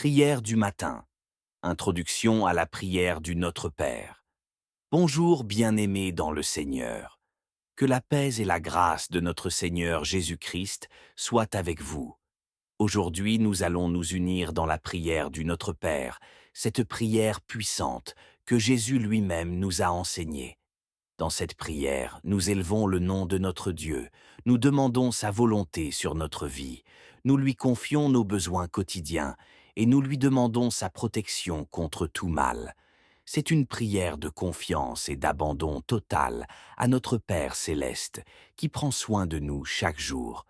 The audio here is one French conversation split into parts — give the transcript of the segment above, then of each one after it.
Prière du matin. Introduction à la prière du Notre Père. Bonjour bien-aimés dans le Seigneur. Que la paix et la grâce de notre Seigneur Jésus-Christ soient avec vous. Aujourd'hui, nous allons nous unir dans la prière du Notre Père, cette prière puissante que Jésus lui-même nous a enseignée. Dans cette prière, nous élevons le nom de notre Dieu, nous demandons sa volonté sur notre vie, nous lui confions nos besoins quotidiens et nous lui demandons sa protection contre tout mal. C'est une prière de confiance et d'abandon total à notre Père céleste qui prend soin de nous chaque jour.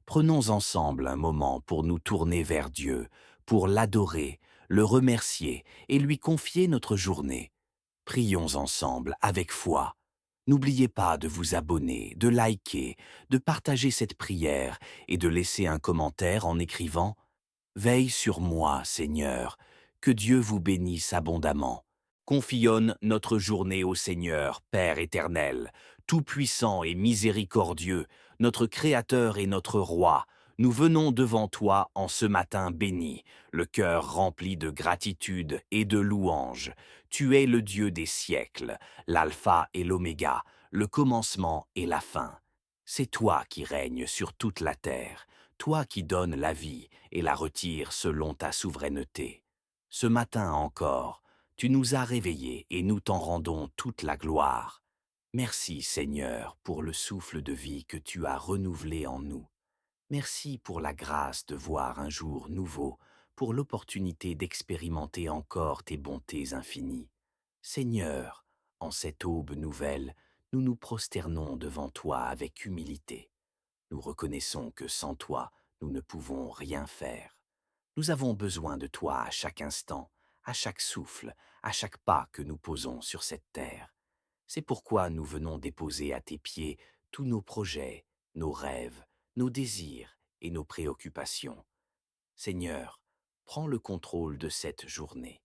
Prenons ensemble un moment pour nous tourner vers Dieu, pour l'adorer, le remercier et lui confier notre journée. Prions ensemble avec foi. N'oubliez pas de vous abonner, de liker, de partager cette prière et de laisser un commentaire en écrivant « Veille sur moi, Seigneur, que Dieu vous bénisse abondamment. » Confions notre journée au Seigneur, Père éternel, tout-puissant et miséricordieux, notre Créateur et notre Roi. Nous venons devant toi en ce matin béni, le cœur rempli de gratitude et de louange. Tu es le Dieu des siècles, l'alpha et l'oméga, le commencement et la fin. C'est toi qui règnes sur toute la terre, toi qui donnes la vie et la retires selon ta souveraineté. Ce matin encore, tu nous as réveillés et nous t'en rendons toute la gloire. Merci Seigneur pour le souffle de vie que tu as renouvelé en nous. Merci pour la grâce de voir un jour nouveau, pour l'opportunité d'expérimenter encore tes bontés infinies. Seigneur, en cette aube nouvelle, nous nous prosternons devant toi avec humilité. Nous reconnaissons que sans toi, nous ne pouvons rien faire. Nous avons besoin de toi à chaque instant, à chaque souffle, à chaque pas que nous posons sur cette terre. C'est pourquoi nous venons déposer à tes pieds tous nos projets, nos rêves, nos désirs et nos préoccupations. Seigneur, prends le contrôle de cette journée.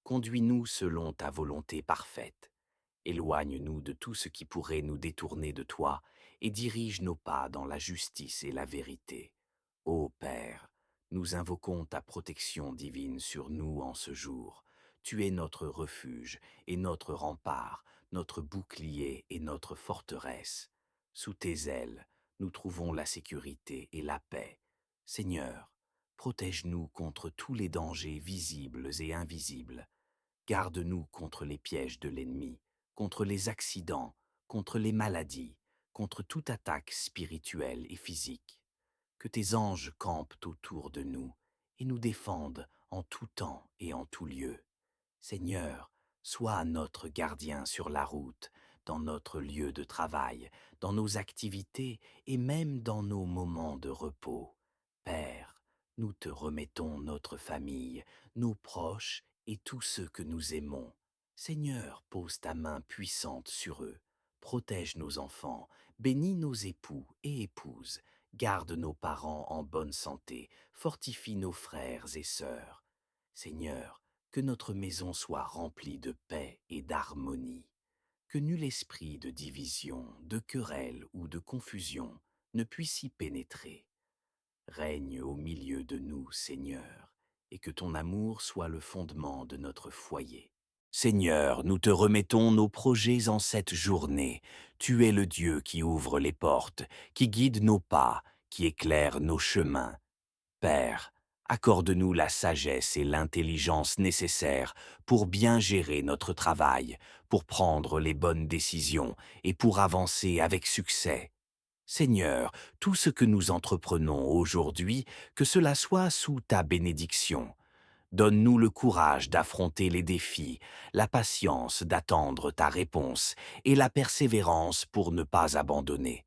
Conduis-nous selon ta volonté parfaite. Éloigne-nous de tout ce qui pourrait nous détourner de toi et dirige nos pas dans la justice et la vérité. Ô Père, nous invoquons ta protection divine sur nous en ce jour. Tu es notre refuge et notre rempart, notre bouclier et notre forteresse. Sous tes ailes, nous trouvons la sécurité et la paix. Seigneur, protège-nous contre tous les dangers visibles et invisibles. Garde-nous contre les pièges de l'ennemi, contre les accidents, contre les maladies, contre toute attaque spirituelle et physique. Que tes anges campent autour de nous et nous défendent en tout temps et en tout lieu. Seigneur, sois notre gardien sur la route, dans notre lieu de travail, dans nos activités et même dans nos moments de repos. Père, nous te remettons notre famille, nos proches et tous ceux que nous aimons. Seigneur, pose ta main puissante sur eux. Protège nos enfants, bénis nos époux et épouses, garde nos parents en bonne santé, fortifie nos frères et sœurs. Seigneur, que notre maison soit remplie de paix et d'harmonie. Que nul esprit de division, de querelle ou de confusion ne puisse y pénétrer. Règne au milieu de nous, Seigneur, et que ton amour soit le fondement de notre foyer. Seigneur, nous te remettons nos projets en cette journée. Tu es le Dieu qui ouvre les portes, qui guide nos pas, qui éclaire nos chemins. Père, accorde-nous la sagesse et l'intelligence nécessaires pour bien gérer notre travail, pour prendre les bonnes décisions et pour avancer avec succès. Seigneur, tout ce que nous entreprenons aujourd'hui, que cela soit sous ta bénédiction. Donne-nous le courage d'affronter les défis, la patience d'attendre ta réponse et la persévérance pour ne pas abandonner.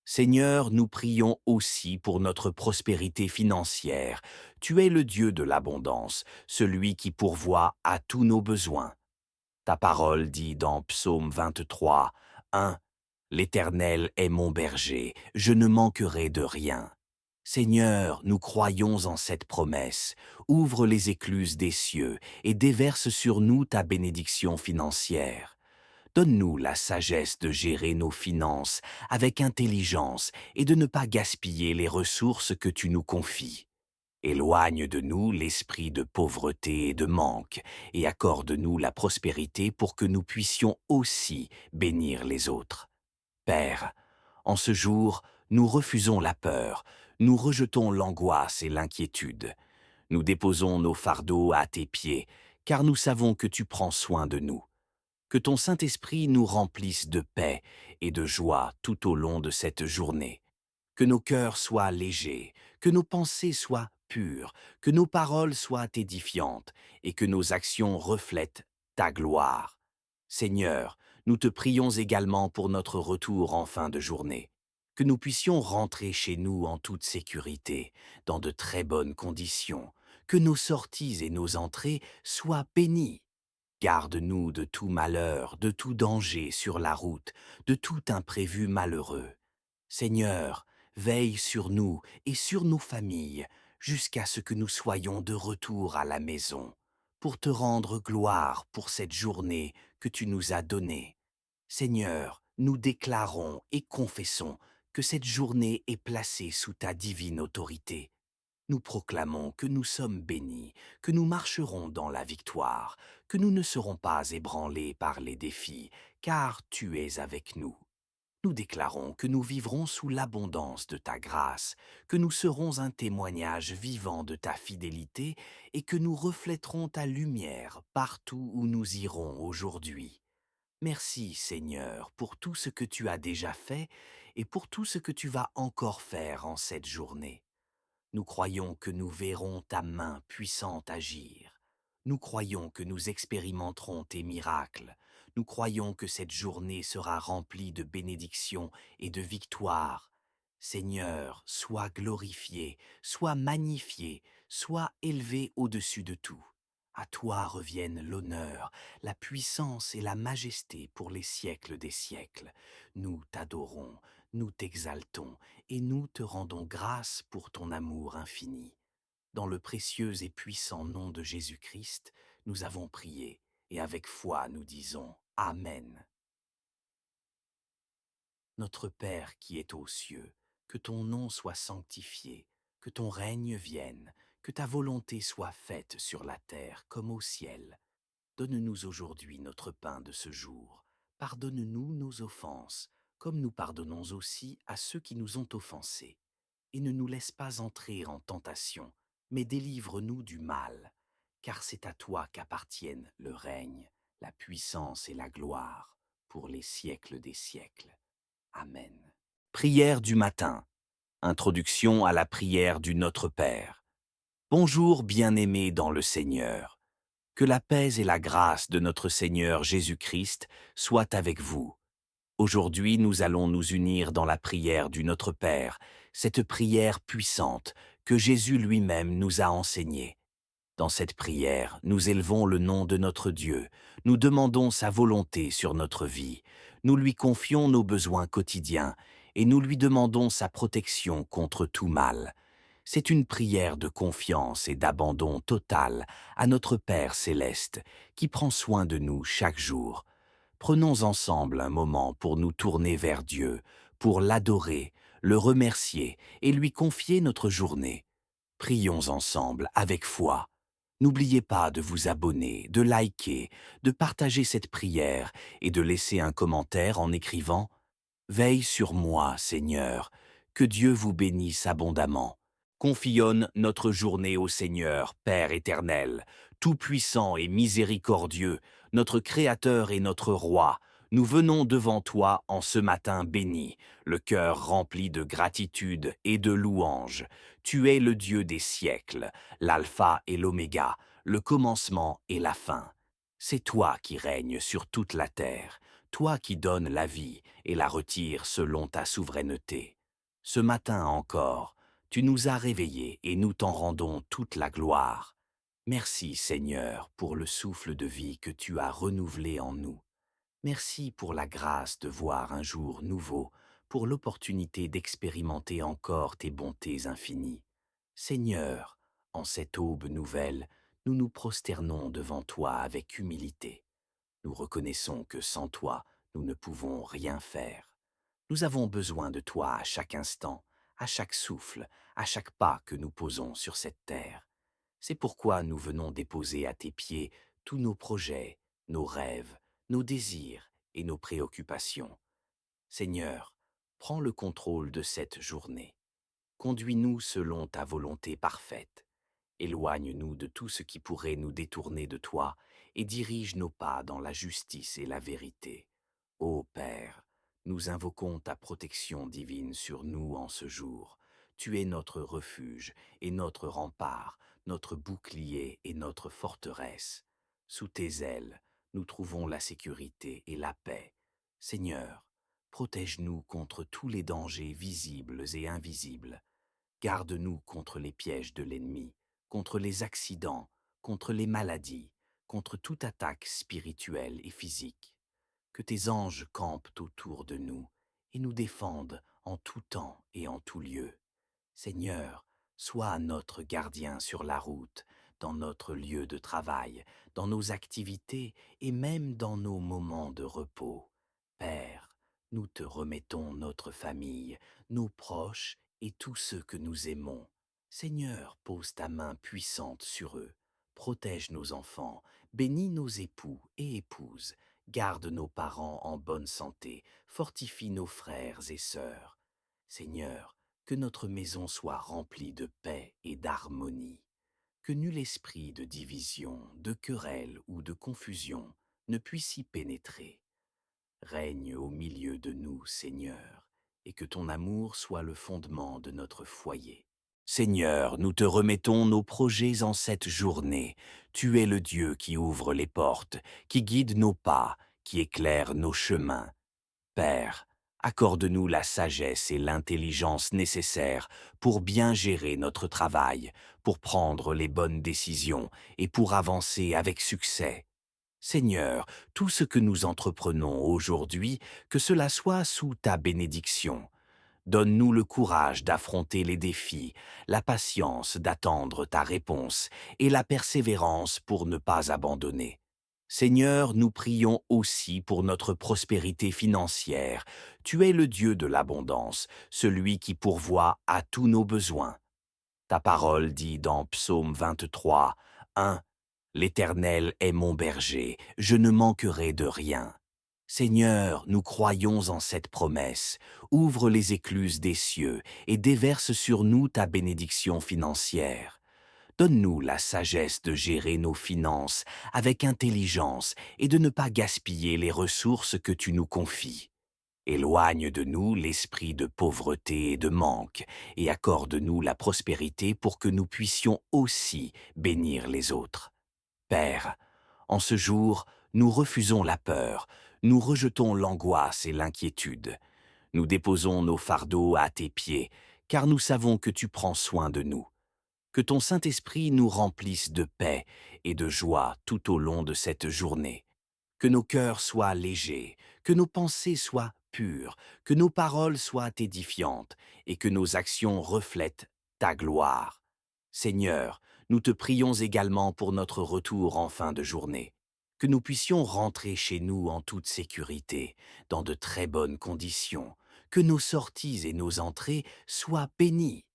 Seigneur, nous prions aussi pour notre prospérité financière. Tu es le Dieu de l'abondance, celui qui pourvoit à tous nos besoins. Ta parole dit dans Psaume 23, 1, L'Éternel est mon berger, je ne manquerai de rien. Seigneur, nous croyons en cette promesse. Ouvre les écluses des cieux et déverse sur nous ta bénédiction financière. Donne-nous la sagesse de gérer nos finances avec intelligence et de ne pas gaspiller les ressources que tu nous confies. Éloigne de nous l'esprit de pauvreté et de manque, et accorde-nous la prospérité pour que nous puissions aussi bénir les autres. Père, en ce jour, nous refusons la peur, nous rejetons l'angoisse et l'inquiétude. Nous déposons nos fardeaux à tes pieds, car nous savons que tu prends soin de nous. Que ton Saint-Esprit nous remplisse de paix et de joie tout au long de cette journée. Que nos cœurs soient légers, que nos pensées soient pures, que nos paroles soient édifiantes et que nos actions reflètent ta gloire. Seigneur, nous te prions également pour notre retour en fin de journée. Que nous puissions rentrer chez nous en toute sécurité, dans de très bonnes conditions, que nos sorties et nos entrées soient bénies. Garde-nous de tout malheur, de tout danger sur la route, de tout imprévu malheureux. Seigneur, veille sur nous et sur nos familles, jusqu'à ce que nous soyons de retour à la maison, pour te rendre gloire pour cette journée que tu nous as donnée. Seigneur, nous déclarons et confessons que cette journée est placée sous ta divine autorité. Nous proclamons que nous sommes bénis, que nous marcherons dans la victoire, que nous ne serons pas ébranlés par les défis, car tu es avec nous. Nous déclarons que nous vivrons sous l'abondance de ta grâce, que nous serons un témoignage vivant de ta fidélité et que nous reflèterons ta lumière partout où nous irons aujourd'hui. Merci Seigneur pour tout ce que tu as déjà fait et pour tout ce que tu vas encore faire en cette journée. Nous croyons que nous verrons ta main puissante agir. Nous croyons que nous expérimenterons tes miracles. Nous croyons que cette journée sera remplie de bénédictions et de victoires. Seigneur, sois glorifié, sois magnifié, sois élevé au-dessus de tout. À toi reviennent l'honneur, la puissance et la majesté pour les siècles des siècles. Nous t'adorons, nous t'exaltons et nous te rendons grâce pour ton amour infini. Dans le précieux et puissant nom de Jésus-Christ, nous avons prié et avec foi nous disons Amen. Notre Père qui es aux cieux, que ton nom soit sanctifié, que ton règne vienne, que ta volonté soit faite sur la terre comme au ciel. Donne-nous aujourd'hui notre pain de ce jour. Pardonne-nous nos offenses, comme nous pardonnons aussi à ceux qui nous ont offensés. Et ne nous laisse pas entrer en tentation, mais délivre-nous du mal, car c'est à toi qu'appartiennent le règne, la puissance et la gloire, pour les siècles des siècles. Amen. Prière du matin. Introduction à la prière du Notre Père. Bonjour bien-aimés dans le Seigneur. Que la paix et la grâce de notre Seigneur Jésus-Christ soient avec vous. Aujourd'hui, nous allons nous unir dans la prière du Notre Père, cette prière puissante que Jésus lui-même nous a enseignée. Dans cette prière, nous élevons le nom de notre Dieu, nous demandons sa volonté sur notre vie, nous lui confions nos besoins quotidiens et nous lui demandons sa protection contre tout mal. C'est une prière de confiance et d'abandon total à notre Père céleste qui prend soin de nous chaque jour. Prenons ensemble un moment pour nous tourner vers Dieu, pour l'adorer, le remercier et lui confier notre journée. Prions ensemble avec foi. N'oubliez pas de vous abonner, de liker, de partager cette prière et de laisser un commentaire en écrivant « Veille sur moi, Seigneur, que Dieu vous bénisse abondamment. » Confionne notre journée au Seigneur, Père éternel, tout-puissant et miséricordieux, notre Créateur et notre Roi. Nous venons devant toi en ce matin béni, le cœur rempli de gratitude et de louange. Tu es le Dieu des siècles, l'alpha et l'oméga, le commencement et la fin. C'est toi qui règnes sur toute la terre, toi qui donnes la vie et la retires selon ta souveraineté. Ce matin encore, tu nous as réveillés et nous t'en rendons toute la gloire. Merci Seigneur pour le souffle de vie que tu as renouvelé en nous. Merci pour la grâce de voir un jour nouveau, pour l'opportunité d'expérimenter encore tes bontés infinies. Seigneur, en cette aube nouvelle, nous nous prosternons devant toi avec humilité. Nous reconnaissons que sans toi, nous ne pouvons rien faire. Nous avons besoin de toi à chaque instant. à chaque souffle, à chaque pas que nous posons sur cette terre. C'est pourquoi nous venons déposer à tes pieds tous nos projets, nos rêves, nos désirs et nos préoccupations. Seigneur, prends le contrôle de cette journée. Conduis-nous selon ta volonté parfaite. Éloigne-nous de tout ce qui pourrait nous détourner de toi et dirige nos pas dans la justice et la vérité. Ô Père, nous invoquons ta protection divine sur nous en ce jour. Tu es notre refuge et notre rempart, notre bouclier et notre forteresse. Sous tes ailes, nous trouvons la sécurité et la paix. Seigneur, protège-nous contre tous les dangers visibles et invisibles. Garde-nous contre les pièges de l'ennemi, contre les accidents, contre les maladies, contre toute attaque spirituelle et physique. Que tes anges campent autour de nous et nous défendent en tout temps et en tout lieu. Seigneur, sois notre gardien sur la route, dans notre lieu de travail, dans nos activités et même dans nos moments de repos. Père, nous te remettons notre famille, nos proches et tous ceux que nous aimons. Seigneur, pose ta main puissante sur eux. Protège nos enfants, bénis nos époux et épouses, garde nos parents en bonne santé, fortifie nos frères et sœurs. Seigneur, que notre maison soit remplie de paix et d'harmonie, que nul esprit de division, de querelle ou de confusion ne puisse y pénétrer. Règne au milieu de nous, Seigneur, et que ton amour soit le fondement de notre foyer. Seigneur, nous te remettons nos projets en cette journée. Tu es le Dieu qui ouvre les portes, qui guide nos pas, qui éclaire nos chemins. Père, accorde-nous la sagesse et l'intelligence nécessaires pour bien gérer notre travail, pour prendre les bonnes décisions et pour avancer avec succès. Seigneur, tout ce que nous entreprenons aujourd'hui, que cela soit sous ta bénédiction. Donne-nous le courage d'affronter les défis, la patience d'attendre ta réponse et la persévérance pour ne pas abandonner. Seigneur, nous prions aussi pour notre prospérité financière. Tu es le Dieu de l'abondance, celui qui pourvoit à tous nos besoins. Ta parole dit dans Psaume 23, 1, L'Éternel est mon berger, je ne manquerai de rien. Seigneur, nous croyons en cette promesse. Ouvre les écluses des cieux et déverse sur nous ta bénédiction financière. Donne-nous la sagesse de gérer nos finances avec intelligence et de ne pas gaspiller les ressources que tu nous confies. Éloigne de nous l'esprit de pauvreté et de manque et accorde-nous la prospérité pour que nous puissions aussi bénir les autres. Père, en ce jour, nous refusons la peur, nous rejetons l'angoisse et l'inquiétude. Nous déposons nos fardeaux à tes pieds, car nous savons que tu prends soin de nous. Que ton Saint-Esprit nous remplisse de paix et de joie tout au long de cette journée. Que nos cœurs soient légers, que nos pensées soient pures, que nos paroles soient édifiantes et que nos actions reflètent ta gloire. Seigneur, nous te prions également pour notre retour en fin de journée, que nous puissions rentrer chez nous en toute sécurité, dans de très bonnes conditions, que nos sorties et nos entrées soient bénies.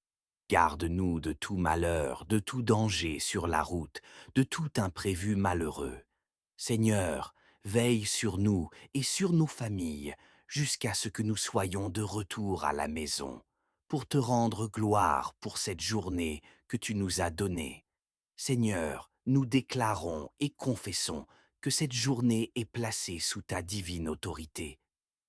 Garde-nous de tout malheur, de tout danger sur la route, de tout imprévu malheureux. Seigneur, veille sur nous et sur nos familles, jusqu'à ce que nous soyons de retour à la maison, pour te rendre gloire pour cette journée que tu nous as donnée. Seigneur, nous déclarons et confessons que cette journée est placée sous ta divine autorité.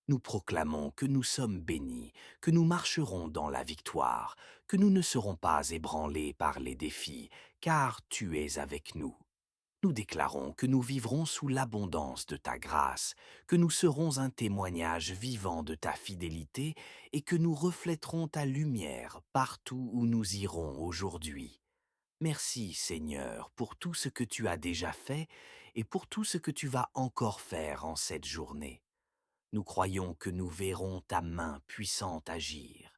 Nous proclamons que nous sommes bénis, que nous marcherons dans la victoire, que nous ne serons pas ébranlés par les défis, car tu es avec nous. Nous déclarons que nous vivrons sous l'abondance de ta grâce, que nous serons un témoignage vivant de ta fidélité et que nous reflèterons ta lumière partout où nous irons aujourd'hui. Merci Seigneur pour tout ce que tu as déjà fait et pour tout ce que tu vas encore faire en cette journée. Nous croyons que nous verrons ta main puissante agir.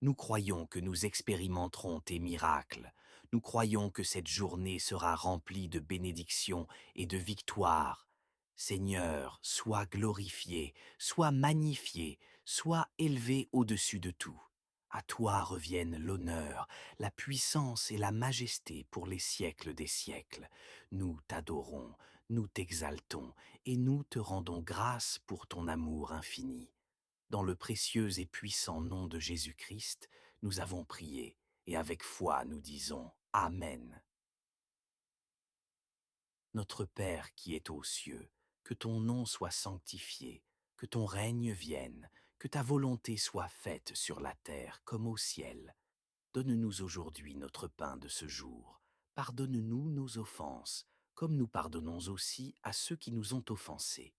Nous croyons que nous expérimenterons tes miracles. Nous croyons que cette journée sera remplie de bénédictions et de victoires. Seigneur, sois glorifié, sois magnifié, sois élevé au-dessus de tout. À toi reviennent l'honneur, la puissance et la majesté pour les siècles des siècles. Nous t'adorons, nous t'exaltons, et nous te rendons grâce pour ton amour infini. Dans le précieux et puissant nom de Jésus-Christ, nous avons prié, et avec foi nous disons Amen. Notre Père qui es aux cieux, que ton nom soit sanctifié, que ton règne vienne, que ta volonté soit faite sur la terre comme au ciel. Donne-nous aujourd'hui notre pain de ce jour. Pardonne-nous nos offenses, comme nous pardonnons aussi à ceux qui nous ont offensés.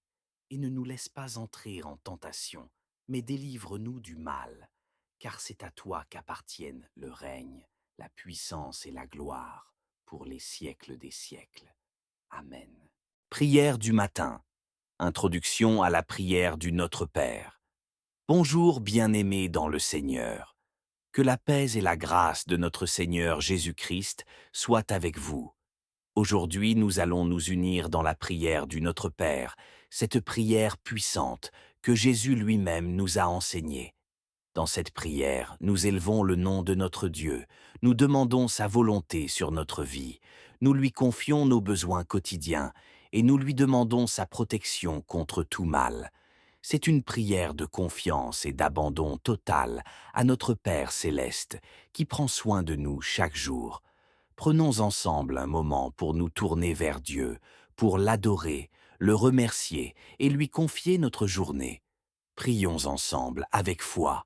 Et ne nous laisse pas entrer en tentation, mais délivre-nous du mal. Car c'est à toi qu'appartiennent le règne, la puissance et la gloire, pour les siècles des siècles. Amen. Prière du matin. Introduction à la prière du Notre Père. Bonjour bien-aimés dans le Seigneur. Que la paix et la grâce de notre Seigneur Jésus-Christ soient avec vous. Aujourd'hui, nous allons nous unir dans la prière du Notre Père, cette prière puissante que Jésus lui-même nous a enseignée. Dans cette prière, nous élevons le nom de notre Dieu, nous demandons sa volonté sur notre vie, nous lui confions nos besoins quotidiens et nous lui demandons sa protection contre tout mal. C'est une prière de confiance et d'abandon total à notre Père céleste qui prend soin de nous chaque jour. Prenons ensemble un moment pour nous tourner vers Dieu, pour l'adorer, le remercier et lui confier notre journée. Prions ensemble avec foi.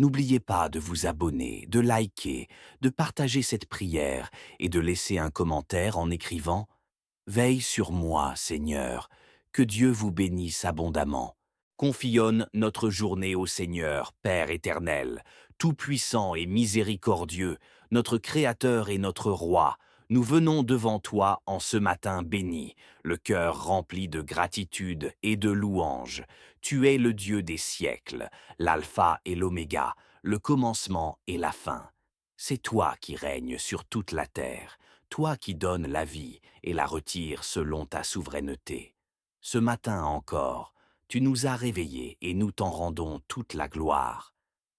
N'oubliez pas de vous abonner, de liker, de partager cette prière et de laisser un commentaire en écrivant « Veille sur moi, Seigneur, que Dieu vous bénisse abondamment. » Confions notre journée au Seigneur, Père éternel, tout-puissant et miséricordieux, notre Créateur et notre Roi. Nous venons devant toi en ce matin béni, le cœur rempli de gratitude et de louange. Tu es le Dieu des siècles, l'alpha et l'oméga, le commencement et la fin. C'est toi qui règnes sur toute la terre, toi qui donnes la vie et la retires selon ta souveraineté. Ce matin encore, tu nous as réveillés et nous t'en rendons toute la gloire.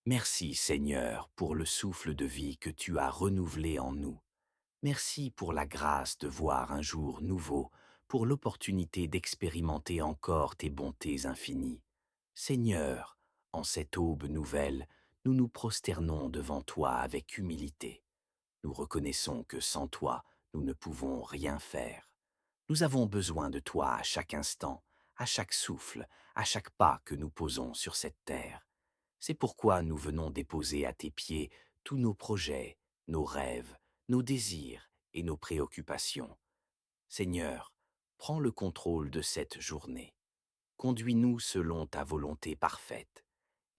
Merci Seigneur pour le souffle de vie que tu as renouvelé en nous. Merci pour la grâce de voir un jour nouveau, pour l'opportunité d'expérimenter encore tes bontés infinies. Seigneur, en cette aube nouvelle, nous nous prosternons devant toi avec humilité. Nous reconnaissons que sans toi, nous ne pouvons rien faire. Nous avons besoin de toi à chaque instant, à chaque souffle, à chaque pas que nous posons sur cette terre. C'est pourquoi nous venons déposer à tes pieds tous nos projets, nos rêves, nos désirs et nos préoccupations. Seigneur, prends le contrôle de cette journée. Conduis-nous selon ta volonté parfaite.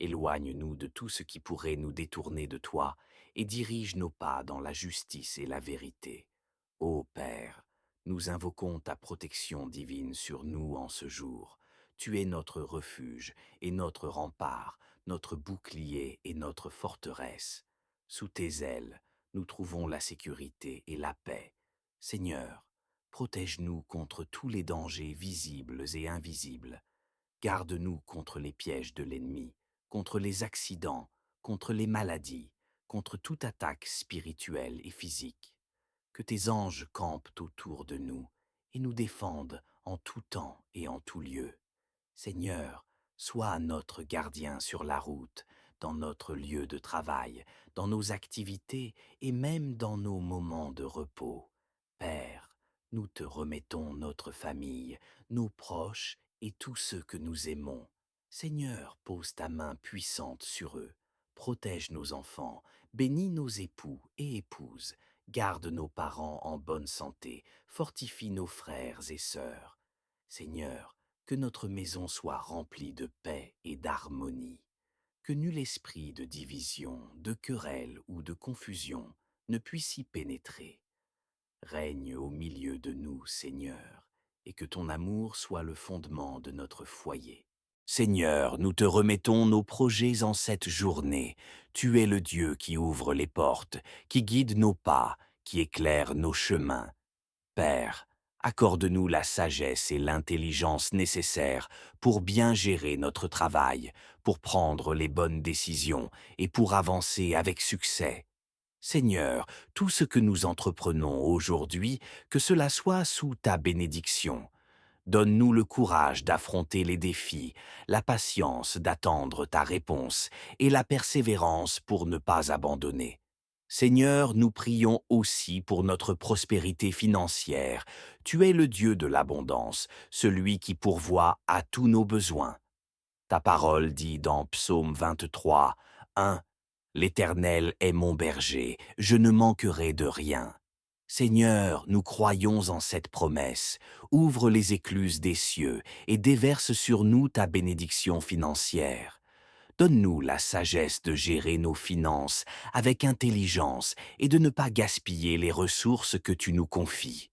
Éloigne-nous de tout ce qui pourrait nous détourner de toi et dirige nos pas dans la justice et la vérité. Ô Père, nous invoquons ta protection divine sur nous en ce jour. Tu es notre refuge et notre rempart, notre bouclier et notre forteresse. Sous tes ailes, nous trouvons la sécurité et la paix. Seigneur, protège-nous contre tous les dangers visibles et invisibles. Garde-nous contre les pièges de l'ennemi, contre les accidents, contre les maladies, contre toute attaque spirituelle et physique. Que tes anges campent autour de nous et nous défendent en tout temps et en tout lieu. Seigneur, sois notre gardien sur la route, dans notre lieu de travail, dans nos activités et même dans nos moments de repos. Père, nous te remettons notre famille, nos proches et tous ceux que nous aimons. Seigneur, pose ta main puissante sur eux, protège nos enfants, bénis nos époux et épouses, garde nos parents en bonne santé, fortifie nos frères et sœurs. Seigneur, que notre maison soit remplie de paix et d'harmonie, que nul esprit de division, de querelle ou de confusion ne puisse y pénétrer. Règne au milieu de nous, Seigneur, et que ton amour soit le fondement de notre foyer. Seigneur, nous te remettons nos projets en cette journée. Tu es le Dieu qui ouvre les portes, qui guide nos pas, qui éclaire nos chemins. Père, Accorde-nous la sagesse et l'intelligence nécessaires pour bien gérer notre travail, pour prendre les bonnes décisions et pour avancer avec succès. Seigneur, tout ce que nous entreprenons aujourd'hui, que cela soit sous ta bénédiction. Donne-nous le courage d'affronter les défis, la patience d'attendre ta réponse et la persévérance pour ne pas abandonner. Seigneur, nous prions aussi pour notre prospérité financière. Tu es le Dieu de l'abondance, celui qui pourvoit à tous nos besoins. Ta parole dit dans Psaume 23, 1, L'Éternel est mon berger, je ne manquerai de rien. Seigneur, nous croyons en cette promesse. Ouvre les écluses des cieux et déverse sur nous ta bénédiction financière. Donne-nous la sagesse de gérer nos finances avec intelligence et de ne pas gaspiller les ressources que tu nous confies.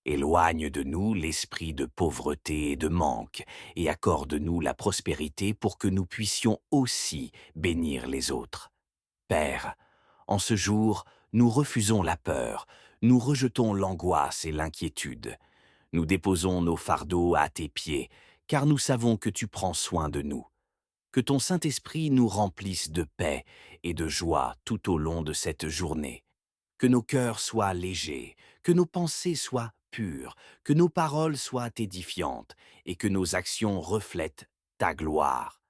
Éloigne de nous l'esprit de pauvreté et de manque et accorde-nous la prospérité pour que nous puissions aussi bénir les autres. Père, en ce jour, nous refusons la peur, nous rejetons l'angoisse et l'inquiétude. Nous déposons nos fardeaux à tes pieds, car nous savons que tu prends soin de nous. Que ton Saint-Esprit nous remplisse de paix et de joie tout au long de cette journée. Que nos cœurs soient légers, que nos pensées soient pures, que nos paroles soient édifiantes et que nos actions reflètent ta gloire.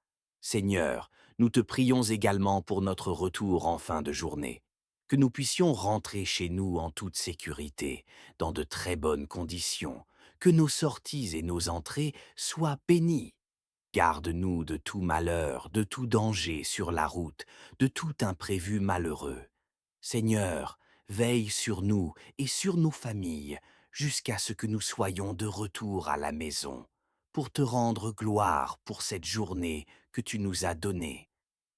Seigneur, nous te prions également pour notre retour en fin de journée, que nous puissions rentrer chez nous en toute sécurité, dans de très bonnes conditions, que nos sorties et nos entrées soient bénies. Garde-nous de tout malheur, de tout danger sur la route, de tout imprévu malheureux. Seigneur, veille sur nous et sur nos familles, jusqu'à ce que nous soyons de retour à la maison, pour te rendre gloire pour cette journée que tu nous as donnée.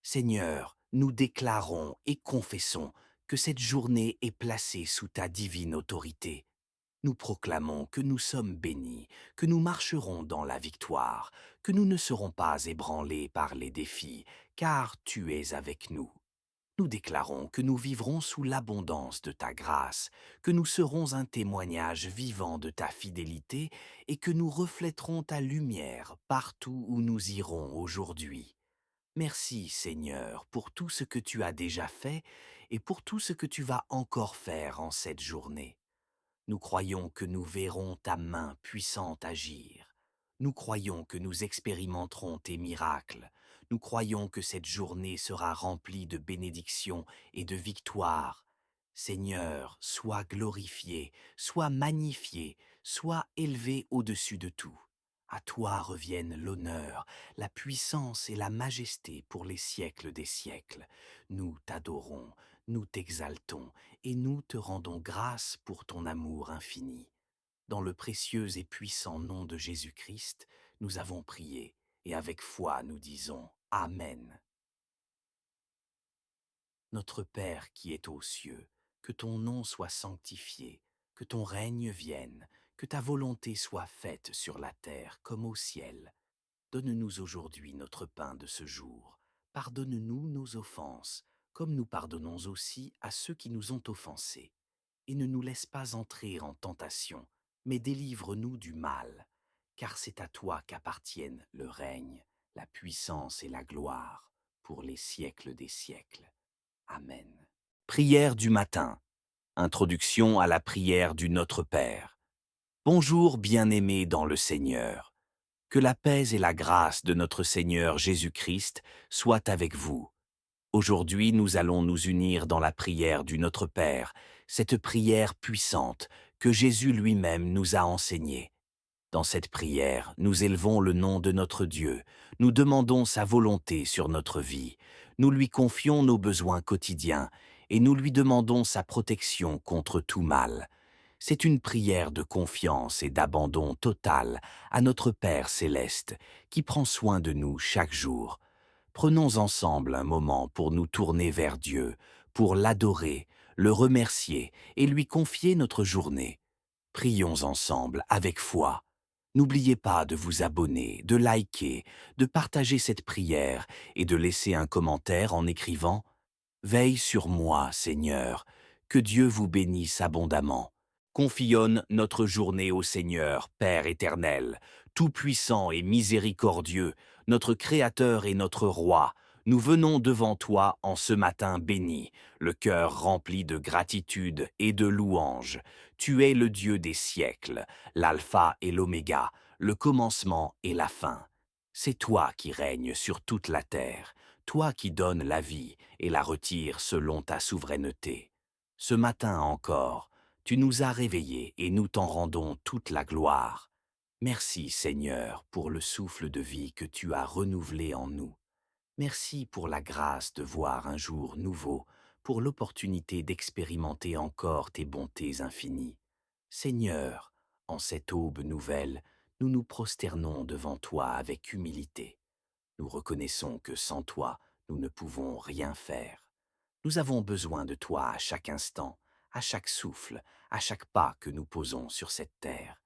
Seigneur, nous déclarons et confessons que cette journée est placée sous ta divine autorité. Nous proclamons que nous sommes bénis, que nous marcherons dans la victoire, que nous ne serons pas ébranlés par les défis, car tu es avec nous. Nous déclarons que nous vivrons sous l'abondance de ta grâce, que nous serons un témoignage vivant de ta fidélité et que nous reflèterons ta lumière partout où nous irons aujourd'hui. Merci Seigneur pour tout ce que tu as déjà fait et pour tout ce que tu vas encore faire en cette journée. Nous croyons que nous verrons ta main puissante agir. Nous croyons que nous expérimenterons tes miracles. Nous croyons que cette journée sera remplie de bénédictions et de victoires. Seigneur, sois glorifié, sois magnifié, sois élevé au-dessus de tout. À toi reviennent l'honneur, la puissance et la majesté pour les siècles des siècles. Nous t'adorons, nous t'exaltons et nous te rendons grâce pour ton amour infini. Dans le précieux et puissant nom de Jésus-Christ, nous avons prié et avec foi nous disons Amen. Notre Père qui es aux cieux, que ton nom soit sanctifié, que ton règne vienne, que ta volonté soit faite sur la terre comme au ciel. Donne-nous aujourd'hui notre pain de ce jour. Pardonne-nous nos offenses, comme nous pardonnons aussi à ceux qui nous ont offensés. Et ne nous laisse pas entrer en tentation, mais délivre-nous du mal. Car c'est à toi qu'appartiennent le règne, la puissance et la gloire, pour les siècles des siècles. Amen. Prière du matin. Introduction à la prière du Notre Père. Bonjour bien-aimés dans le Seigneur. Que la paix et la grâce de notre Seigneur Jésus-Christ soient avec vous. Aujourd'hui, nous allons nous unir dans la prière du Notre Père, cette prière puissante que Jésus lui-même nous a enseignée. Dans cette prière, nous élevons le nom de notre Dieu, nous demandons sa volonté sur notre vie, nous lui confions nos besoins quotidiens et nous lui demandons sa protection contre tout mal. C'est une prière de confiance et d'abandon total à notre Père céleste qui prend soin de nous chaque jour. Prenons ensemble un moment pour nous tourner vers Dieu, pour l'adorer, le remercier et lui confier notre journée. Prions ensemble avec foi. N'oubliez pas de vous abonner, de liker, de partager cette prière et de laisser un commentaire en écrivant « Veille sur moi, Seigneur, que Dieu vous bénisse abondamment. Confionne notre journée au Seigneur, Père éternel, tout-puissant et miséricordieux, notre Créateur et notre Roi. Nous venons devant toi en ce matin béni, le cœur rempli de gratitude et de louange. Tu es le Dieu des siècles, l'alpha et l'oméga, le commencement et la fin. C'est toi qui règnes sur toute la terre, toi qui donnes la vie et la retires selon ta souveraineté. Ce matin encore, tu nous as réveillés et nous t'en rendons toute la gloire. Merci Seigneur pour le souffle de vie que tu as renouvelé en nous. Merci pour la grâce de voir un jour nouveau, pour l'opportunité d'expérimenter encore tes bontés infinies. Seigneur, en cette aube nouvelle, nous nous prosternons devant toi avec humilité. Nous reconnaissons que sans toi, nous ne pouvons rien faire. Nous avons besoin de toi à chaque instant, à chaque souffle, à chaque pas que nous posons sur cette terre.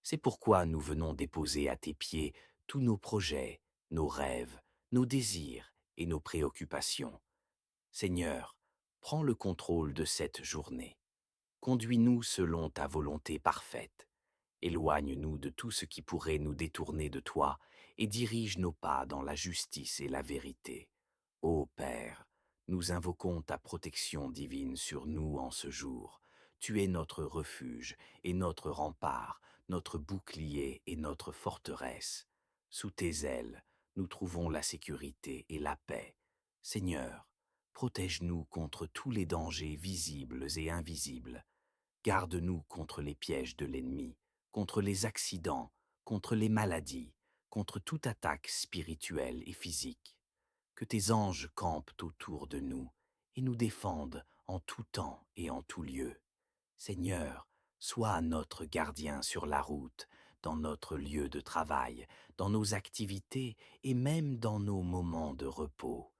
C'est pourquoi nous venons déposer à tes pieds tous nos projets, nos rêves, nos désirs et nos préoccupations. Seigneur, prends le contrôle de cette journée. Conduis-nous selon ta volonté parfaite. Éloigne-nous de tout ce qui pourrait nous détourner de toi et dirige nos pas dans la justice et la vérité. Ô Père, nous invoquons ta protection divine sur nous en ce jour. Tu es notre refuge et notre rempart, notre bouclier et notre forteresse. Sous tes ailes, nous trouvons la sécurité et la paix. Seigneur, protège-nous contre tous les dangers visibles et invisibles. Garde-nous contre les pièges de l'ennemi, contre les accidents, contre les maladies, contre toute attaque spirituelle et physique. Que tes anges campent autour de nous et nous défendent en tout temps et en tout lieu. Seigneur, sois notre gardien sur la route, dans notre lieu de travail, dans nos activités et même dans nos moments de repos.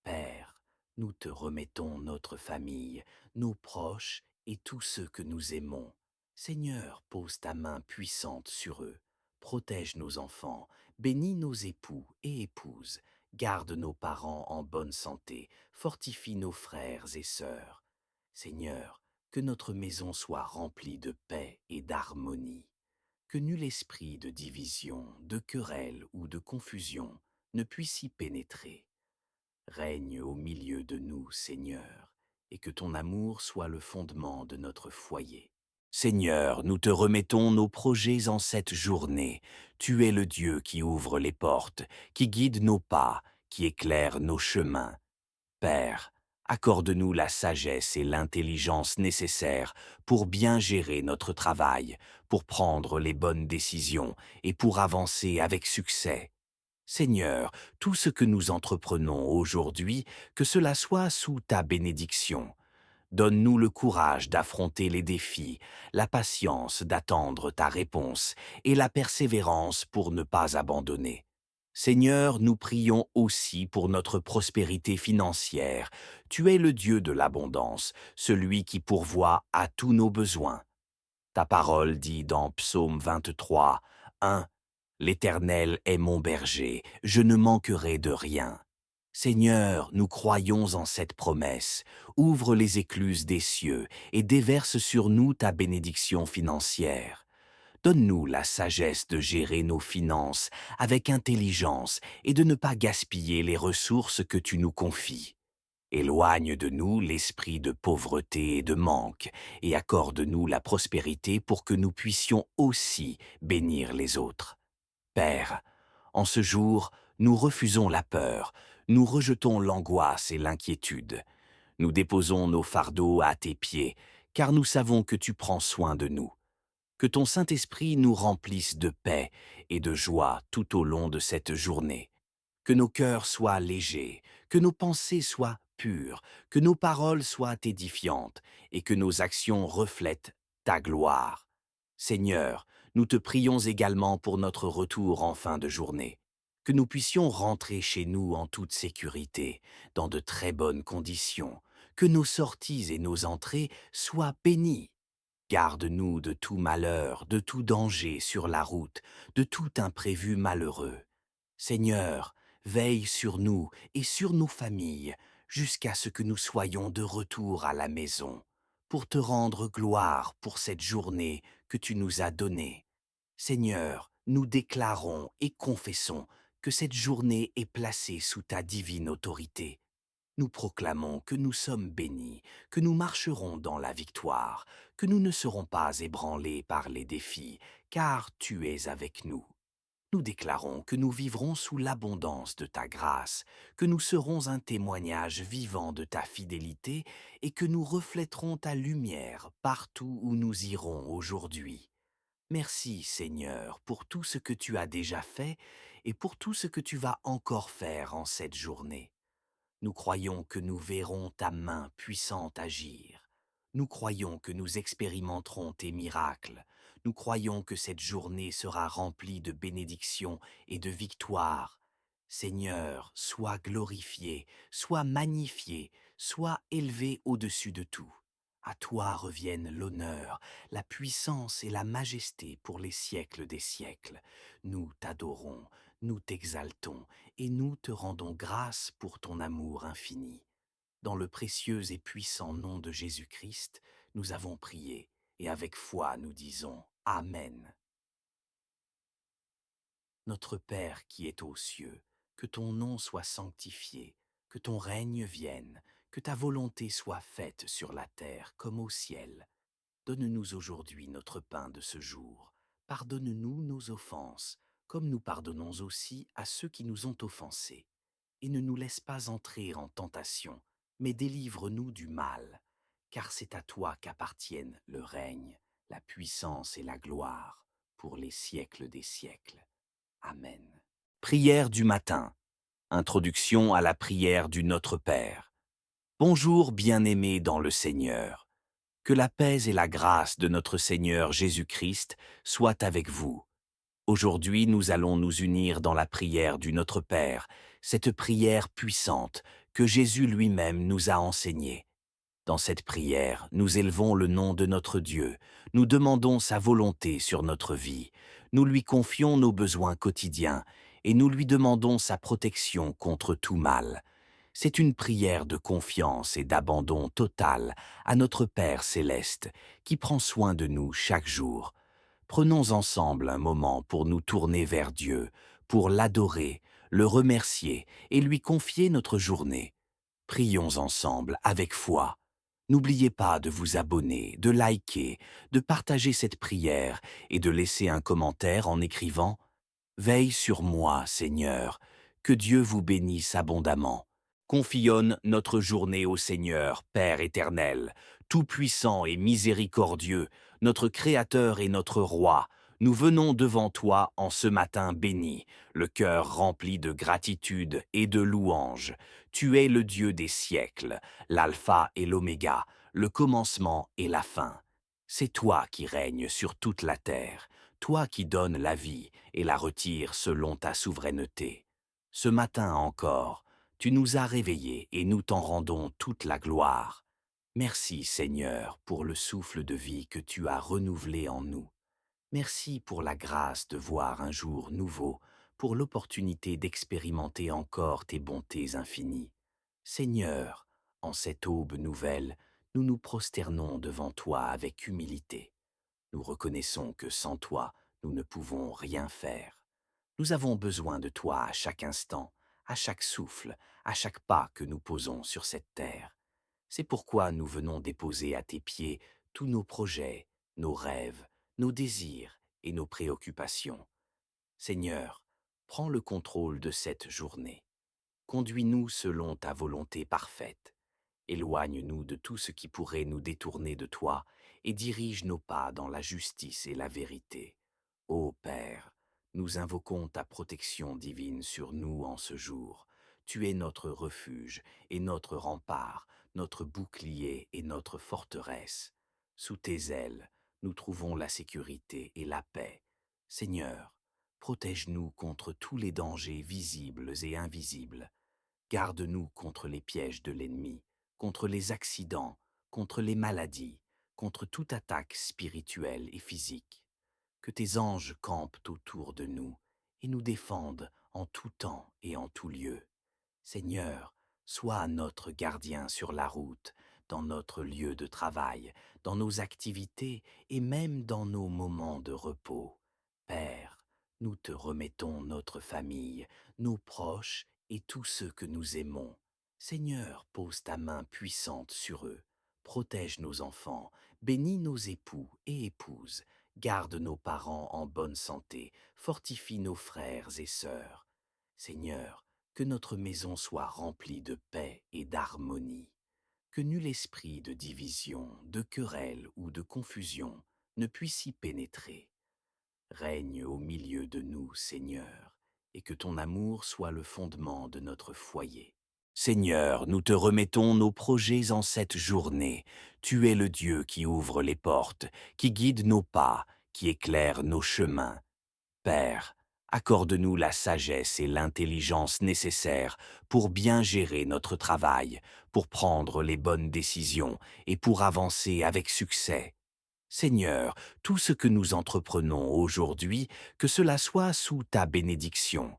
Père, nous te remettons notre famille, nos proches et tous ceux que nous aimons. Seigneur, pose ta main puissante sur eux. Protège nos enfants, bénis nos époux et épouses, garde nos parents en bonne santé, fortifie nos frères et sœurs. Seigneur, que notre maison soit remplie de paix et d'harmonie, que nul esprit de division, de querelle ou de confusion ne puisse y pénétrer. Règne au milieu de nous, Seigneur, et que ton amour soit le fondement de notre foyer. Seigneur, nous te remettons nos projets en cette journée. Tu es le Dieu qui ouvre les portes, qui guide nos pas, qui éclaire nos chemins. Père, accorde-nous la sagesse et l'intelligence nécessaires pour bien gérer notre travail, pour prendre les bonnes décisions et pour avancer avec succès. Seigneur, tout ce que nous entreprenons aujourd'hui, que cela soit sous ta bénédiction. Donne-nous le courage d'affronter les défis, la patience d'attendre ta réponse et la persévérance pour ne pas abandonner. Seigneur, nous prions aussi pour notre prospérité financière. Tu es le Dieu de l'abondance, celui qui pourvoit à tous nos besoins. Ta parole dit dans Psaume 23, 1, L'Éternel est mon berger, je ne manquerai de rien. Seigneur, nous croyons en cette promesse. Ouvre les écluses des cieux et déverse sur nous ta bénédiction financière. Donne-nous la sagesse de gérer nos finances avec intelligence et de ne pas gaspiller les ressources que tu nous confies. Éloigne de nous l'esprit de pauvreté et de manque et accorde-nous la prospérité pour que nous puissions aussi bénir les autres. Père, en ce jour, nous refusons la peur, nous rejetons l'angoisse et l'inquiétude. Nous déposons nos fardeaux à tes pieds, car nous savons que tu prends soin de nous. Que ton Saint-Esprit nous remplisse de paix et de joie tout au long de cette journée. Que nos cœurs soient légers, que nos pensées soient pures, que nos paroles soient édifiantes et que nos actions reflètent ta gloire. Seigneur, nous te prions également pour notre retour en fin de journée. Que nous puissions rentrer chez nous en toute sécurité, dans de très bonnes conditions, que nos sorties et nos entrées soient bénies. Garde-nous de tout malheur, de tout danger sur la route, de tout imprévu malheureux. Seigneur, veille sur nous et sur nos familles, jusqu'à ce que nous soyons de retour à la maison. pour te rendre gloire pour cette journée que tu nous as donnée. Seigneur, nous déclarons et confessons que cette journée est placée sous ta divine autorité. Nous proclamons que nous sommes bénis, que nous marcherons dans la victoire, que nous ne serons pas ébranlés par les défis, car tu es avec nous. Nous déclarons que nous vivrons sous l'abondance de ta grâce, que nous serons un témoignage vivant de ta fidélité et que nous reflèterons ta lumière partout où nous irons aujourd'hui. Merci Seigneur pour tout ce que tu as déjà fait et pour tout ce que tu vas encore faire en cette journée. Nous croyons que nous verrons ta main puissante agir. Nous croyons que nous expérimenterons tes miracles. Nous croyons que cette journée sera remplie de bénédictions et de victoires. Seigneur, sois glorifié, sois magnifié, sois élevé au-dessus de tout. À toi reviennent l'honneur, la puissance et la majesté pour les siècles des siècles. Nous t'adorons, nous t'exaltons et nous te rendons grâce pour ton amour infini. Dans le précieux et puissant nom de Jésus-Christ, nous avons prié et avec foi nous disons Amen. Notre Père qui es aux cieux, que ton nom soit sanctifié, que ton règne vienne, que ta volonté soit faite sur la terre comme au ciel. Donne-nous aujourd'hui notre pain de ce jour. Pardonne-nous nos offenses, comme nous pardonnons aussi à ceux qui nous ont offensés. Et ne nous laisse pas entrer en tentation, mais délivre-nous du mal, car c'est à toi qu'appartiennent le règne, la puissance et la gloire, pour les siècles des siècles. Amen. Prière du matin. Introduction à la prière du Notre Père. Bonjour bien-aimés dans le Seigneur. Que la paix et la grâce de notre Seigneur Jésus-Christ soient avec vous. Aujourd'hui, nous allons nous unir dans la prière du Notre Père, cette prière puissante que Jésus lui-même nous a enseignée. Dans cette prière, nous élevons le nom de notre Dieu, nous demandons sa volonté sur notre vie, nous lui confions nos besoins quotidiens et nous lui demandons sa protection contre tout mal. C'est une prière de confiance et d'abandon total à notre Père céleste qui prend soin de nous chaque jour. Prenons ensemble un moment pour nous tourner vers Dieu, pour l'adorer, le remercier et lui confier notre journée. Prions ensemble avec foi. N'oubliez pas de vous abonner, de liker, de partager cette prière et de laisser un commentaire en écrivant « Veille sur moi, Seigneur, que Dieu vous bénisse abondamment. » Confionne notre journée au Seigneur, Père éternel, tout-puissant et miséricordieux, notre Créateur et notre Roi. Nous venons devant toi en ce matin béni, le cœur rempli de gratitude et de louange. Tu es le Dieu des siècles, l'alpha et l'oméga, le commencement et la fin. C'est toi qui règnes sur toute la terre, toi qui donnes la vie et la retires selon ta souveraineté. Ce matin encore, tu nous as réveillés et nous t'en rendons toute la gloire. Merci Seigneur pour le souffle de vie que tu as renouvelé en nous. Merci pour la grâce de voir un jour nouveau, pour l'opportunité d'expérimenter encore tes bontés infinies. Seigneur, en cette aube nouvelle, nous nous prosternons devant toi avec humilité. Nous reconnaissons que sans toi, nous ne pouvons rien faire. Nous avons besoin de toi à chaque instant, à chaque souffle, à chaque pas que nous posons sur cette terre. C'est pourquoi nous venons déposer à tes pieds tous nos projets, nos rêves, nos désirs et nos préoccupations. Seigneur, prends le contrôle de cette journée. Conduis-nous selon ta volonté parfaite. Éloigne-nous de tout ce qui pourrait nous détourner de toi et dirige nos pas dans la justice et la vérité. Ô Père, nous invoquons ta protection divine sur nous en ce jour. Tu es notre refuge et notre rempart, notre bouclier et notre forteresse. Sous tes ailes, nous trouvons la sécurité et la paix. Seigneur, protège-nous contre tous les dangers visibles et invisibles. Garde-nous contre les pièges de l'ennemi, contre les accidents, contre les maladies, contre toute attaque spirituelle et physique. Que tes anges campent autour de nous et nous défendent en tout temps et en tout lieu. Seigneur, sois notre gardien sur la route, dans notre lieu de travail, dans nos activités et même dans nos moments de repos. Père, nous te remettons notre famille, nos proches et tous ceux que nous aimons. Seigneur, pose ta main puissante sur eux. Protège nos enfants, bénis nos époux et épouses, garde nos parents en bonne santé, fortifie nos frères et sœurs. Seigneur, que notre maison soit remplie de paix et d'harmonie, que nul esprit de division, de querelle ou de confusion ne puisse y pénétrer. Règne au milieu de nous, Seigneur, et que ton amour soit le fondement de notre foyer. Seigneur, nous te remettons nos projets en cette journée. Tu es le Dieu qui ouvre les portes, qui guide nos pas, qui éclaire nos chemins. Père, accorde-nous la sagesse et l'intelligence nécessaires pour bien gérer notre travail, pour prendre les bonnes décisions et pour avancer avec succès. Seigneur, tout ce que nous entreprenons aujourd'hui, que cela soit sous ta bénédiction.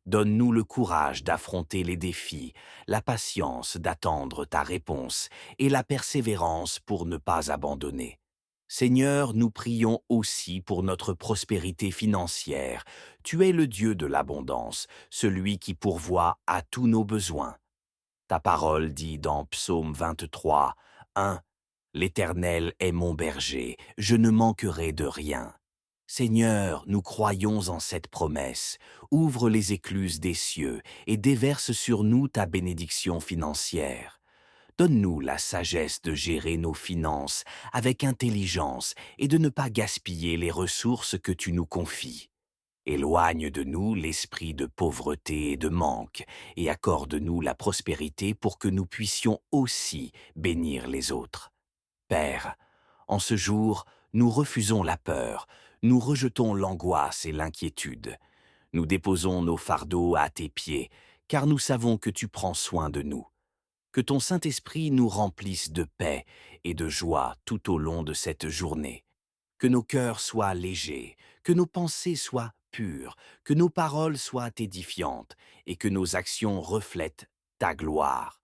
Donne-nous le courage d'affronter les défis, la patience d'attendre ta réponse et la persévérance pour ne pas abandonner. Seigneur, nous prions aussi pour notre prospérité financière. Tu es le Dieu de l'abondance, celui qui pourvoit à tous nos besoins. Ta parole dit dans Psaume 23, 1, L'Éternel est mon berger, je ne manquerai de rien. Seigneur, nous croyons en cette promesse. Ouvre les écluses des cieux et déverse sur nous ta bénédiction financière. Donne-nous la sagesse de gérer nos finances avec intelligence et de ne pas gaspiller les ressources que tu nous confies. Éloigne de nous l'esprit de pauvreté et de manque et accorde-nous la prospérité pour que nous puissions aussi bénir les autres. Père, en ce jour, nous refusons la peur, nous rejetons l'angoisse et l'inquiétude. Nous déposons nos fardeaux à tes pieds, car nous savons que tu prends soin de nous. Que ton Saint-Esprit nous remplisse de paix et de joie tout au long de cette journée. Que nos cœurs soient légers, que nos pensées soient pures, que nos paroles soient édifiantes et que nos actions reflètent ta gloire.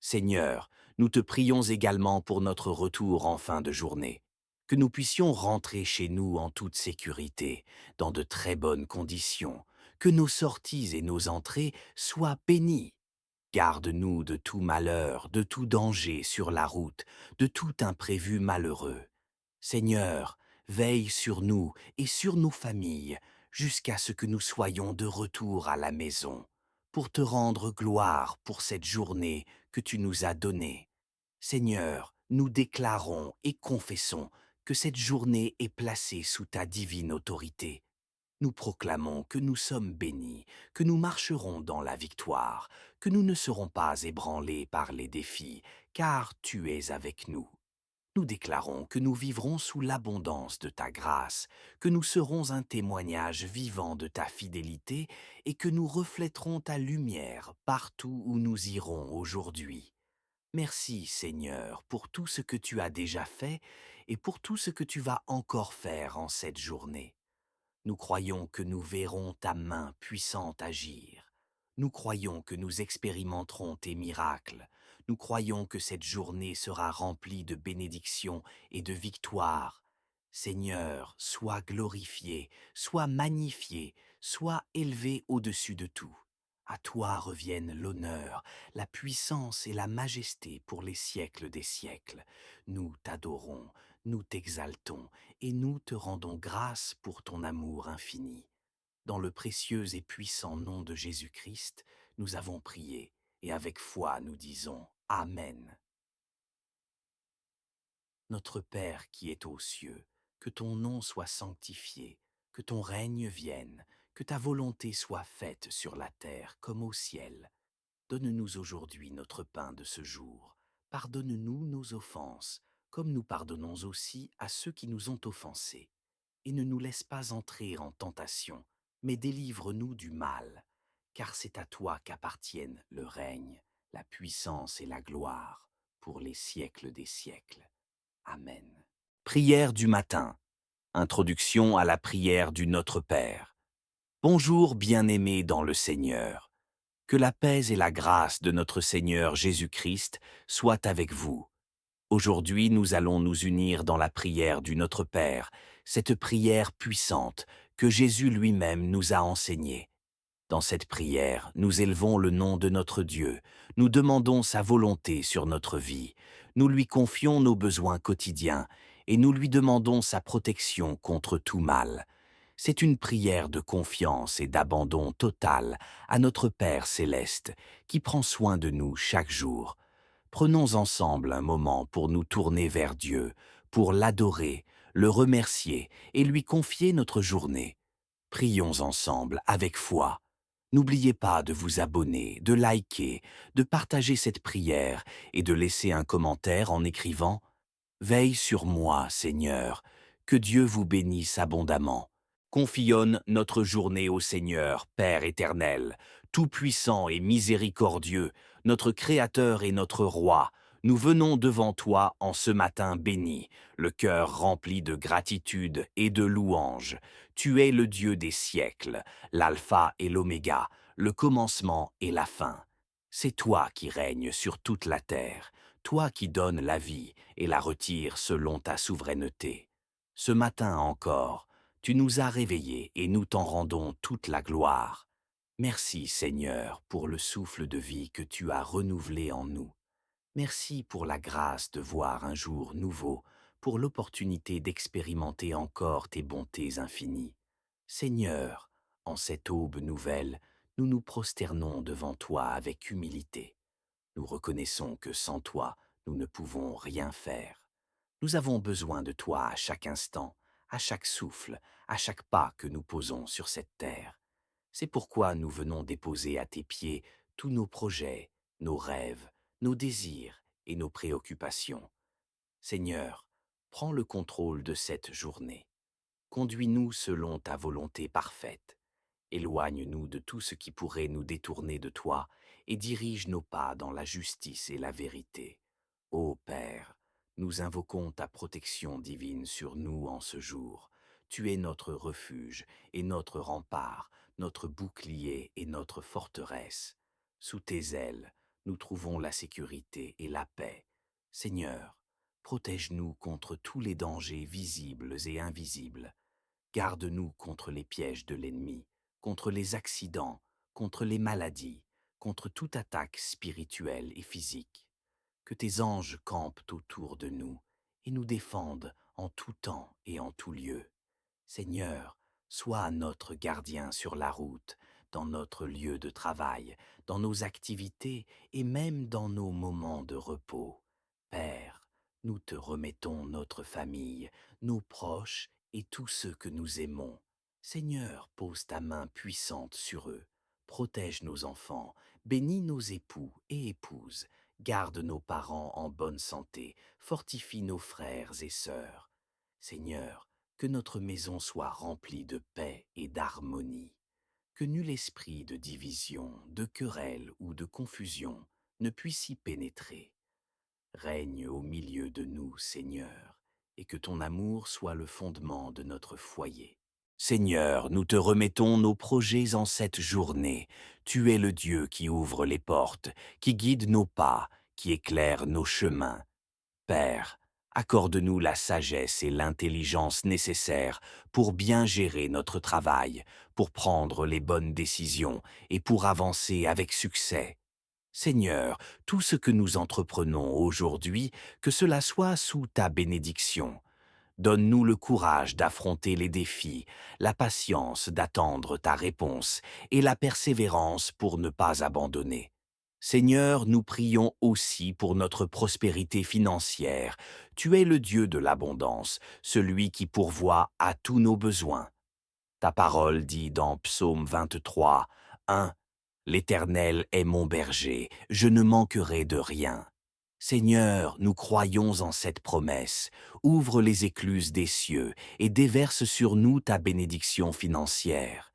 Seigneur, nous te prions également pour notre retour en fin de journée, que nous puissions rentrer chez nous en toute sécurité, dans de très bonnes conditions, que nos sorties et nos entrées soient bénies. Garde-nous de tout malheur, de tout danger sur la route, de tout imprévu malheureux. Seigneur, veille sur nous et sur nos familles, jusqu'à ce que nous soyons de retour à la maison, pour te rendre gloire pour cette journée que tu nous as donnée. Seigneur, nous déclarons et confessons que cette journée est placée sous ta divine autorité. Nous proclamons que nous sommes bénis, que nous marcherons dans la victoire, que nous ne serons pas ébranlés par les défis, car tu es avec nous. Nous déclarons que nous vivrons sous l'abondance de ta grâce, que nous serons un témoignage vivant de ta fidélité et que nous reflèterons ta lumière partout où nous irons aujourd'hui. Merci Seigneur pour tout ce que tu as déjà fait et pour tout ce que tu vas encore faire en cette journée. Nous croyons que nous verrons ta main puissante agir. Nous croyons que nous expérimenterons tes miracles. Nous croyons que cette journée sera remplie de bénédictions et de victoires. Seigneur, sois glorifié, sois magnifié, sois élevé au-dessus de tout. À toi reviennent l'honneur, la puissance et la majesté pour les siècles des siècles. Nous t'adorons, nous t'exaltons et nous te rendons grâce pour ton amour infini. Dans le précieux et puissant nom de Jésus-Christ, nous avons prié et avec foi nous disons Amen. Notre Père qui es aux cieux, que ton nom soit sanctifié, que ton règne vienne, que ta volonté soit faite sur la terre comme au ciel. Donne-nous aujourd'hui notre pain de ce jour. Pardonne-nous nos offenses, comme nous pardonnons aussi à ceux qui nous ont offensés. Et ne nous laisse pas entrer en tentation, mais délivre-nous du mal. Car c'est à toi qu'appartiennent le règne, la puissance et la gloire, pour les siècles des siècles. Amen. Prière du matin. Introduction à la prière du Notre Père. Bonjour bien-aimés dans le Seigneur. Que la paix et la grâce de notre Seigneur Jésus-Christ soient avec vous. Aujourd'hui, nous allons nous unir dans la prière du Notre Père, cette prière puissante que Jésus lui-même nous a enseignée. Dans cette prière, nous élevons le nom de notre Dieu, nous demandons sa volonté sur notre vie, nous lui confions nos besoins quotidiens et nous lui demandons sa protection contre tout mal. C'est une prière de confiance et d'abandon total à notre Père céleste qui prend soin de nous chaque jour. Prenons ensemble un moment pour nous tourner vers Dieu, pour l'adorer, le remercier et lui confier notre journée. Prions ensemble avec foi. N'oubliez pas de vous abonner, de liker, de partager cette prière et de laisser un commentaire en écrivant « Veille sur moi, Seigneur, que Dieu vous bénisse abondamment. » Confions notre journée au Seigneur, Père éternel, tout-puissant et miséricordieux, notre Créateur et notre Roi. Nous venons devant toi en ce matin béni, le cœur rempli de gratitude et de louange. Tu es le Dieu des siècles, l'alpha et l'oméga, le commencement et la fin. C'est toi qui règnes sur toute la terre, toi qui donnes la vie et la retires selon ta souveraineté. Ce matin encore, tu nous as réveillés et nous t'en rendons toute la gloire. Merci Seigneur pour le souffle de vie que tu as renouvelé en nous. Merci pour la grâce de voir un jour nouveau, pour l'opportunité d'expérimenter encore tes bontés infinies. Seigneur, en cette aube nouvelle, nous nous prosternons devant toi avec humilité. Nous reconnaissons que sans toi, nous ne pouvons rien faire. Nous avons besoin de toi à chaque instant, à chaque souffle, à chaque pas que nous posons sur cette terre. C'est pourquoi nous venons déposer à tes pieds tous nos projets, nos rêves, nos désirs et nos préoccupations. Seigneur, prends le contrôle de cette journée. Conduis-nous selon ta volonté parfaite. Éloigne-nous de tout ce qui pourrait nous détourner de toi et dirige nos pas dans la justice et la vérité. Ô Père, nous invoquons ta protection divine sur nous en ce jour. Tu es notre refuge et notre rempart, notre bouclier et notre forteresse. Sous tes ailes, nous trouvons la sécurité et la paix. Seigneur, protège-nous contre tous les dangers visibles et invisibles. Garde-nous contre les pièges de l'ennemi, contre les accidents, contre les maladies, contre toute attaque spirituelle et physique. Que tes anges campent autour de nous et nous défendent en tout temps et en tout lieu. Seigneur, sois notre gardien sur la route, dans notre lieu de travail, dans nos activités et même dans nos moments de repos. Père, nous te remettons notre famille, nos proches et tous ceux que nous aimons. Seigneur, pose ta main puissante sur eux, protège nos enfants, bénis nos époux et épouses, garde nos parents en bonne santé, fortifie nos frères et sœurs. Seigneur, que notre maison soit remplie de paix et d'harmonie, que nul esprit de division, de querelle ou de confusion ne puisse y pénétrer. Règne au milieu de nous, Seigneur, et que ton amour soit le fondement de notre foyer. Seigneur, nous te remettons nos projets en cette journée. Tu es le Dieu qui ouvre les portes, qui guide nos pas, qui éclaire nos chemins. Père, accorde-nous la sagesse et l'intelligence nécessaires pour bien gérer notre travail, pour prendre les bonnes décisions et pour avancer avec succès. Seigneur, tout ce que nous entreprenons aujourd'hui, que cela soit sous ta bénédiction. Donne-nous le courage d'affronter les défis, la patience d'attendre ta réponse et la persévérance pour ne pas abandonner. Seigneur, nous prions aussi pour notre prospérité financière. Tu es le Dieu de l'abondance, celui qui pourvoit à tous nos besoins. Ta parole dit dans Psaume 23, 1, L'Éternel est mon berger, je ne manquerai de rien. Seigneur, nous croyons en cette promesse. Ouvre les écluses des cieux et déverse sur nous ta bénédiction financière.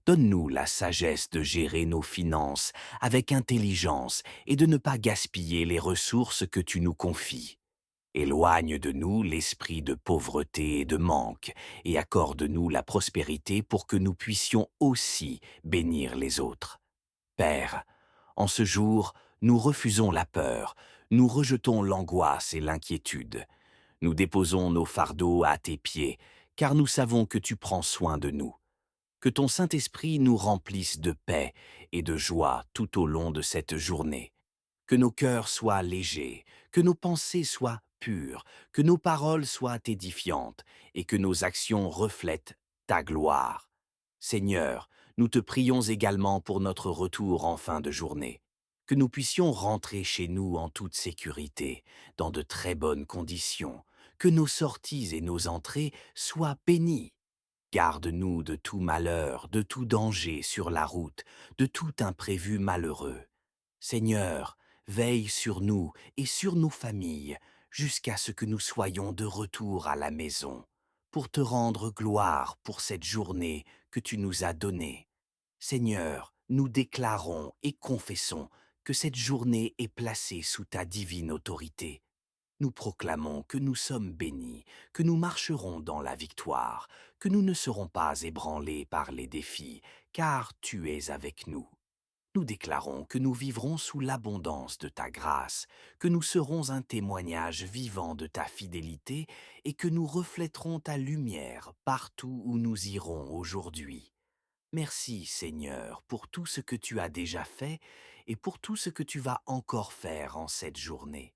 Donne-nous la sagesse de gérer nos finances avec intelligence et de ne pas gaspiller les ressources que tu nous confies. Éloigne de nous l'esprit de pauvreté et de manque et accorde-nous la prospérité pour que nous puissions aussi bénir les autres. Père, en ce jour, nous refusons la peur, Nous rejetons l'angoisse et l'inquiétude. Nous déposons nos fardeaux à tes pieds, car nous savons que tu prends soin de nous. Que ton Saint-Esprit nous remplisse de paix et de joie tout au long de cette journée. Que nos cœurs soient légers, que nos pensées soient pures, que nos paroles soient édifiantes et que nos actions reflètent ta gloire. Seigneur, nous te prions également pour notre retour en fin de journée. Que nous puissions rentrer chez nous en toute sécurité, dans de très bonnes conditions. Que nos sorties et nos entrées soient bénies. Garde-nous de tout malheur, de tout danger sur la route, de tout imprévu malheureux. Seigneur, veille sur nous et sur nos familles, jusqu'à ce que nous soyons de retour à la maison, pour te rendre gloire pour cette journée que tu nous as donnée. Seigneur, nous déclarons et confessons que cette journée est placée sous ta divine autorité. Nous proclamons que nous sommes bénis, que nous marcherons dans la victoire, que nous ne serons pas ébranlés par les défis, car tu es avec nous. Nous déclarons que nous vivrons sous l'abondance de ta grâce, que nous serons un témoignage vivant de ta fidélité et que nous reflèterons ta lumière partout où nous irons aujourd'hui. Merci Seigneur pour tout ce que tu as déjà fait et pour tout ce que tu vas encore faire en cette journée.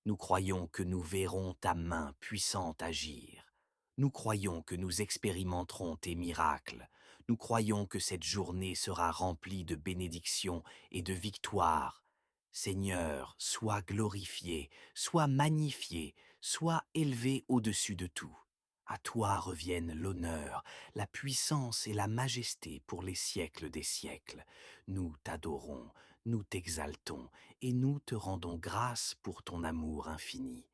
Nous croyons que nous verrons ta main puissante agir. Nous croyons que nous expérimenterons tes miracles. Nous croyons que cette journée sera remplie de bénédictions et de victoires. Seigneur, sois glorifié, sois magnifié, sois élevé au-dessus de tout. À toi reviennent l'honneur, la puissance et la majesté pour les siècles des siècles. Nous t'adorons, nous t'exaltons et nous te rendons grâce pour ton amour infini.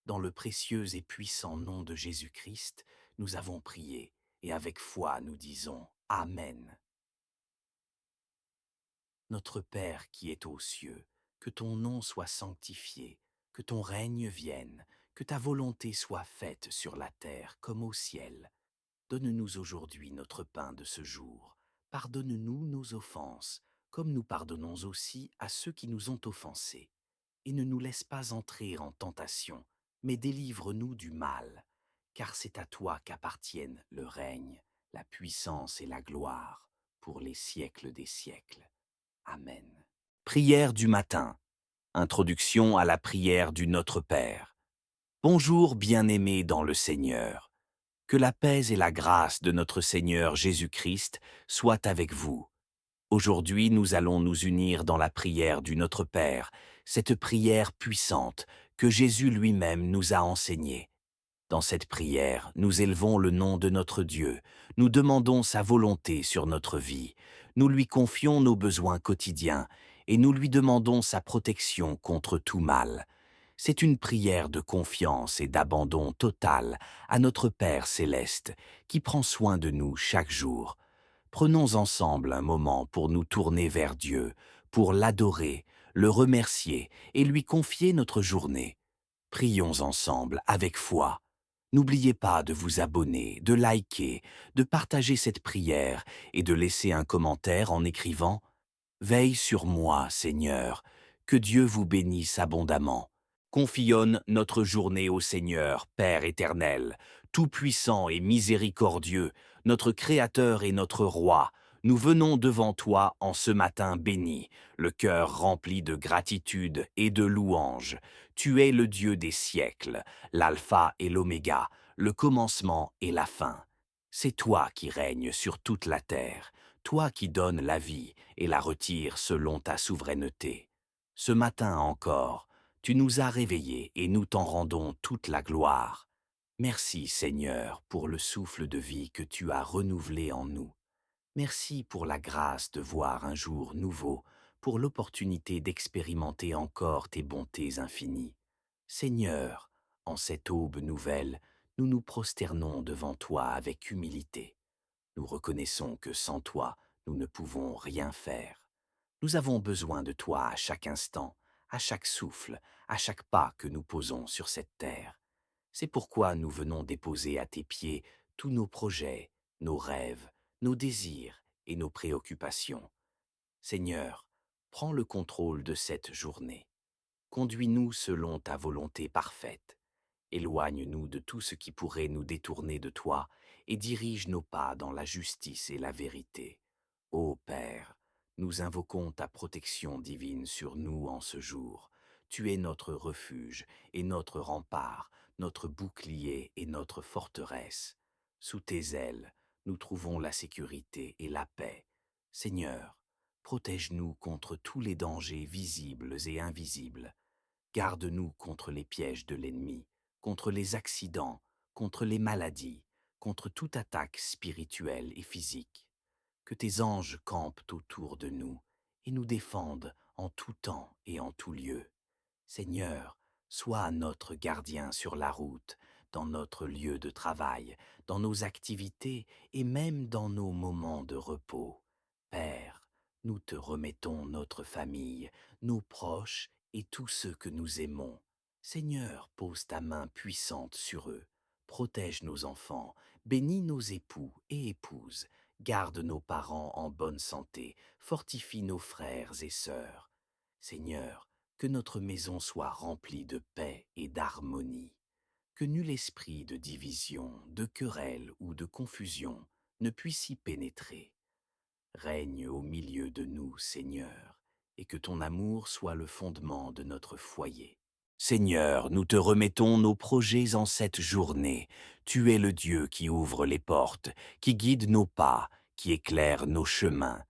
Dans le précieux et puissant nom de Jésus-Christ, nous avons prié et avec foi nous disons Amen. Notre Père qui es aux cieux, que ton nom soit sanctifié, que ton règne vienne, que ta volonté soit faite sur la terre comme au ciel. Donne-nous aujourd'hui notre pain de ce jour. Pardonne-nous nos offenses, comme nous pardonnons aussi à ceux qui nous ont offensés. Et ne nous laisse pas entrer en tentation, mais délivre-nous du mal. Car c'est à toi qu'appartiennent le règne, la puissance et la gloire, pour les siècles des siècles. Amen. Prière du matin. Introduction à la prière du Notre Père. Bonjour bien-aimés dans le Seigneur. Que la paix et la grâce de notre Seigneur Jésus-Christ soient avec vous. Aujourd'hui, nous allons nous unir dans la prière du Notre Père, cette prière puissante que Jésus lui-même nous a enseignée. Dans cette prière, nous élevons le nom de notre Dieu, nous demandons sa volonté sur notre vie, nous lui confions nos besoins quotidiens et nous lui demandons sa protection contre tout mal. C'est une prière de confiance et d'abandon total à notre Père céleste qui prend soin de nous chaque jour. Prenons ensemble un moment pour nous tourner vers Dieu, pour l'adorer, le remercier et lui confier notre journée. Prions ensemble avec foi. N'oubliez pas de vous abonner, de liker, de partager cette prière et de laisser un commentaire en écrivant « Veille sur moi, Seigneur, que Dieu vous bénisse abondamment. » Confions notre journée au Seigneur, Père éternel, tout-puissant et miséricordieux, notre Créateur et notre Roi. Nous venons devant toi en ce matin béni, le cœur rempli de gratitude et de louange. Tu es le Dieu des siècles, l'alpha et l'oméga, le commencement et la fin. C'est toi qui règnes sur toute la terre, toi qui donnes la vie et la retires selon ta souveraineté. Ce matin encore, tu nous as réveillés et nous t'en rendons toute la gloire. Merci Seigneur pour le souffle de vie que tu as renouvelé en nous. Merci pour la grâce de voir un jour nouveau, pour l'opportunité d'expérimenter encore tes bontés infinies. Seigneur, en cette aube nouvelle, nous nous prosternons devant toi avec humilité. Nous reconnaissons que sans toi, nous ne pouvons rien faire. Nous avons besoin de toi à chaque instant, à chaque souffle, à chaque pas que nous posons sur cette terre. C'est pourquoi nous venons déposer à tes pieds tous nos projets, nos rêves, nos désirs et nos préoccupations. Seigneur, prends le contrôle de cette journée. Conduis-nous selon ta volonté parfaite. Éloigne-nous de tout ce qui pourrait nous détourner de toi et dirige nos pas dans la justice et la vérité. Ô Père, nous invoquons ta protection divine sur nous en ce jour. Tu es notre refuge et notre rempart, notre bouclier et notre forteresse. Sous tes ailes, nous trouvons la sécurité et la paix. Seigneur, protège-nous contre tous les dangers visibles et invisibles. Garde-nous contre les pièges de l'ennemi, contre les accidents, contre les maladies, contre toute attaque spirituelle et physique. Que tes anges campent autour de nous et nous défendent en tout temps et en tout lieu. Seigneur, sois notre gardien sur la route, dans notre lieu de travail, dans nos activités et même dans nos moments de repos. Père, nous te remettons notre famille, nos proches et tous ceux que nous aimons. Seigneur, pose ta main puissante sur eux. Protège nos enfants, bénis nos époux et épouses, garde nos parents en bonne santé, fortifie nos frères et sœurs. Seigneur, que notre maison soit remplie de paix et d'harmonie, que nul esprit de division, de querelle ou de confusion ne puisse y pénétrer. Règne au milieu de nous, Seigneur, et que ton amour soit le fondement de notre foyer. Seigneur, nous te remettons nos projets en cette journée. Tu es le Dieu qui ouvre les portes, qui guide nos pas, qui éclaire nos chemins.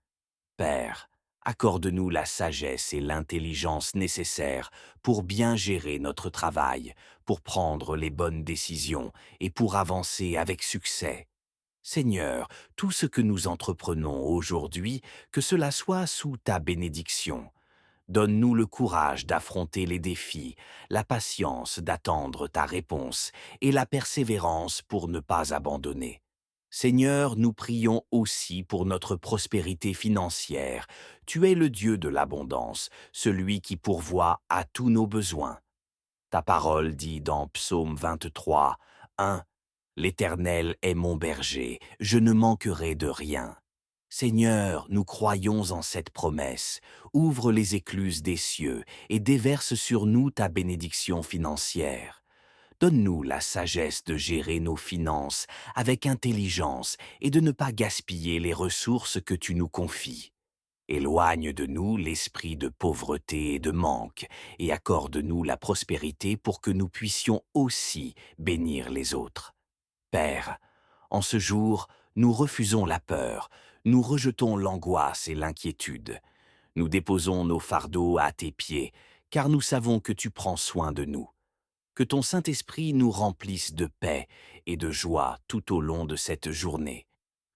Père, accorde-nous la sagesse et l'intelligence nécessaires pour bien gérer notre travail, pour prendre les bonnes décisions et pour avancer avec succès. Seigneur, tout ce que nous entreprenons aujourd'hui, que cela soit sous ta bénédiction. Donne-nous le courage d'affronter les défis, la patience d'attendre ta réponse et la persévérance pour ne pas abandonner. Seigneur, nous prions aussi pour notre prospérité financière. Tu es le Dieu de l'abondance, celui qui pourvoit à tous nos besoins. Ta parole dit dans Psaume 23, 1, L'Éternel est mon berger, je ne manquerai de rien. Seigneur, nous croyons en cette promesse. Ouvre les écluses des cieux et déverse sur nous ta bénédiction financière. Donne-nous la sagesse de gérer nos finances avec intelligence et de ne pas gaspiller les ressources que tu nous confies. Éloigne de nous l'esprit de pauvreté et de manque, et accorde-nous la prospérité pour que nous puissions aussi bénir les autres. Père, en ce jour, nous refusons la peur, nous rejetons l'angoisse et l'inquiétude. Nous déposons nos fardeaux à tes pieds, car nous savons que tu prends soin de nous. Que ton Saint-Esprit nous remplisse de paix et de joie tout au long de cette journée.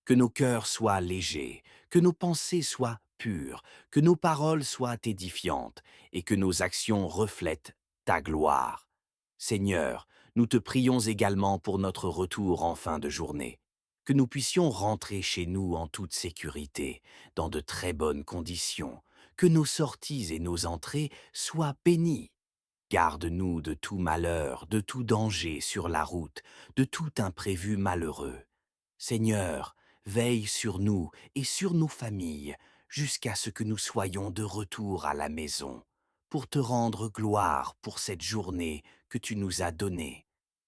Que nos cœurs soient légers, que nos pensées soient pures, que nos paroles soient édifiantes et que nos actions reflètent ta gloire. Seigneur, nous te prions également pour notre retour en fin de journée. Que nous puissions rentrer chez nous en toute sécurité, dans de très bonnes conditions, que nos sorties et nos entrées soient bénies. Garde-nous de tout malheur, de tout danger sur la route, de tout imprévu malheureux. Seigneur, veille sur nous et sur nos familles, jusqu'à ce que nous soyons de retour à la maison, pour te rendre gloire pour cette journée que tu nous as donnée.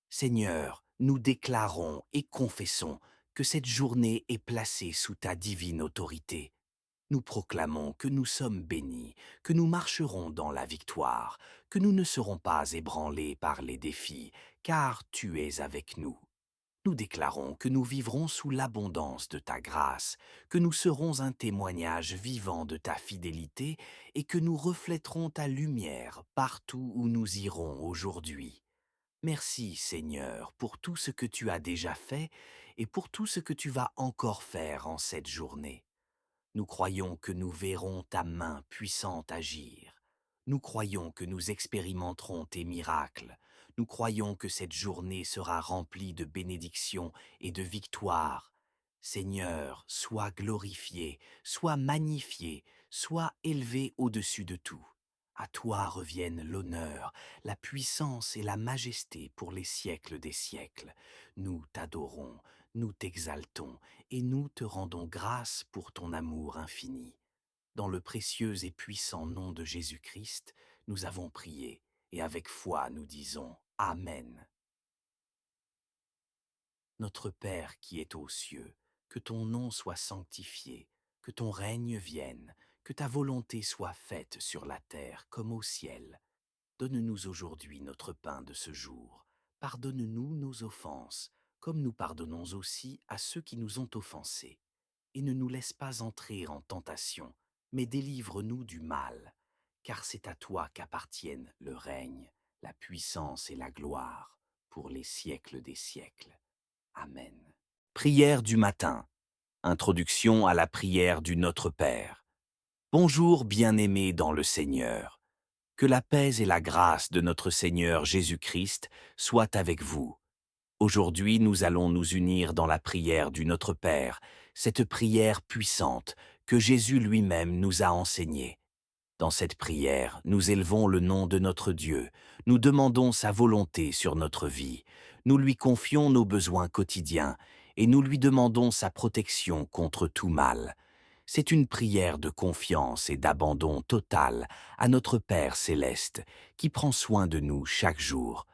Seigneur, nous déclarons et confessons que cette journée est placée sous ta divine autorité. Nous proclamons que nous sommes bénis, que nous marcherons dans la victoire, que nous ne serons pas ébranlés par les défis, car tu es avec nous. Nous déclarons que nous vivrons sous l'abondance de ta grâce, que nous serons un témoignage vivant de ta fidélité et que nous reflèterons ta lumière partout où nous irons aujourd'hui. Merci Seigneur pour tout ce que tu as déjà fait et pour tout ce que tu vas encore faire en cette journée. Nous croyons que nous verrons ta main puissante agir. Nous croyons que nous expérimenterons tes miracles. Nous croyons que cette journée sera remplie de bénédictions et de victoires. Seigneur, sois glorifié, sois magnifié, sois élevé au-dessus de tout. À toi reviennent l'honneur, la puissance et la majesté pour les siècles des siècles. Nous t'adorons, nous t'exaltons et nous te rendons grâce pour ton amour infini. Dans le précieux et puissant nom de Jésus-Christ, Nous avons prié, et avec foi nous disons Amen. Notre Père qui es aux cieux, que ton nom soit sanctifié, que ton règne vienne, que ta volonté soit faite sur la terre comme au ciel. Donne-nous aujourd'hui notre pain de ce jour. Pardonne-nous nos offenses, comme nous pardonnons aussi à ceux qui nous ont offensés. Et ne nous laisse pas entrer en tentation, mais délivre-nous du mal. Car c'est à toi qu'appartiennent le règne, la puissance et la gloire, pour les siècles des siècles. Amen. Prière du matin. Introduction à la prière du Notre Père. Bonjour bien-aimés dans le Seigneur. Que la paix et la grâce de notre Seigneur Jésus-Christ soient avec vous. Aujourd'hui, nous allons nous unir dans la prière du Notre Père, cette prière puissante que Jésus lui-même nous a enseignée. Dans cette prière, nous élevons le nom de notre Dieu, nous demandons sa volonté sur notre vie, nous lui confions nos besoins quotidiens et nous lui demandons sa protection contre tout mal. C'est une prière de confiance et d'abandon total à notre Père céleste qui prend soin de nous chaque jour.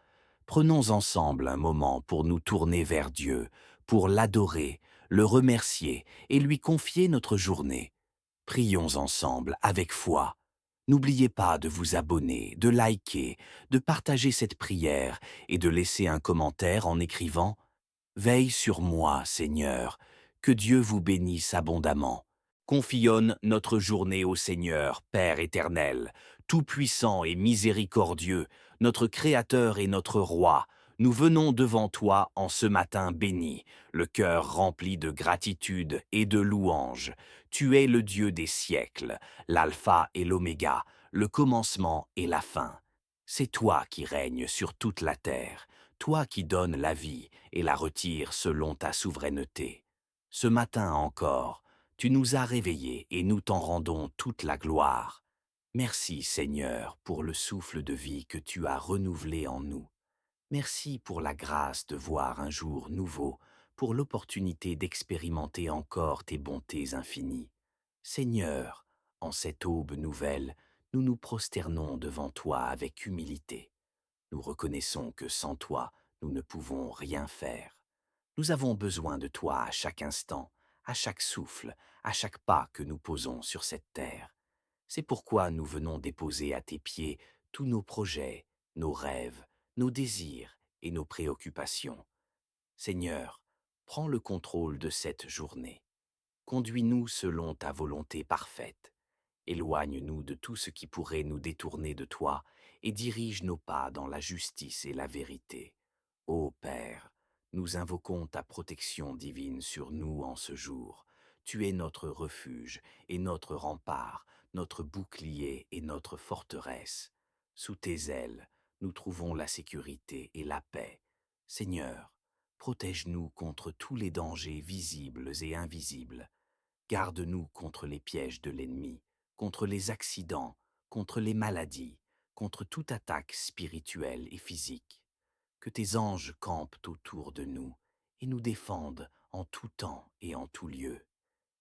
Prenons ensemble un moment pour nous tourner vers Dieu, pour l'adorer, le remercier et lui confier notre journée. Prions ensemble avec foi. N'oubliez pas de vous abonner, de liker, de partager cette prière et de laisser un commentaire en écrivant « Veille sur moi, Seigneur, que Dieu vous bénisse abondamment. » Confionne notre journée au Seigneur, Père éternel, tout-puissant et miséricordieux, notre Créateur et notre Roi. Nous venons devant toi en ce matin béni, le cœur rempli de gratitude et de louange. Tu es le Dieu des siècles, l'alpha et l'oméga, le commencement et la fin. C'est toi qui règnes sur toute la terre, toi qui donnes la vie et la retires selon ta souveraineté. Ce matin encore, tu nous as réveillés et nous t'en rendons toute la gloire. Merci Seigneur pour le souffle de vie que tu as renouvelé en nous. Merci pour la grâce de voir un jour nouveau, pour l'opportunité d'expérimenter encore tes bontés infinies. Seigneur, en cette aube nouvelle, nous nous prosternons devant toi avec humilité. Nous reconnaissons que sans toi, nous ne pouvons rien faire. Nous avons besoin de toi à chaque instant, à chaque souffle, à chaque pas que nous posons sur cette terre. C'est pourquoi nous venons déposer à tes pieds tous nos projets, nos rêves, nos désirs et nos préoccupations. Seigneur, prends le contrôle de cette journée. Conduis-nous selon ta volonté parfaite. Éloigne-nous de tout ce qui pourrait nous détourner de toi et dirige nos pas dans la justice et la vérité. Ô Père, nous invoquons ta protection divine sur nous en ce jour. Tu es notre refuge et notre rempart, notre bouclier et notre forteresse. Sous tes ailes, nous trouvons la sécurité et la paix. Seigneur, protège-nous contre tous les dangers visibles et invisibles. Garde-nous contre les pièges de l'ennemi, contre les accidents, contre les maladies, contre toute attaque spirituelle et physique. Que tes anges campent autour de nous et nous défendent en tout temps et en tout lieu.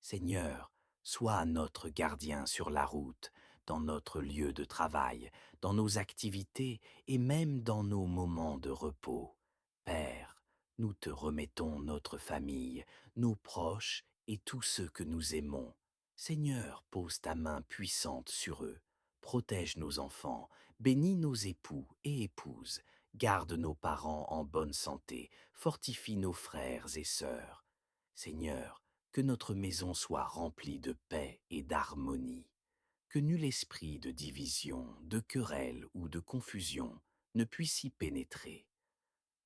Seigneur, sois notre gardien sur la route, dans notre lieu de travail, dans nos activités et même dans nos moments de repos. Père, nous te remettons notre famille, nos proches et tous ceux que nous aimons. Seigneur, pose ta main puissante sur eux. Protège nos enfants, bénis nos époux et épouses, garde nos parents en bonne santé, fortifie nos frères et sœurs. Seigneur, que notre maison soit remplie de paix et d'harmonie. Que nul esprit de division, de querelle ou de confusion ne puisse y pénétrer.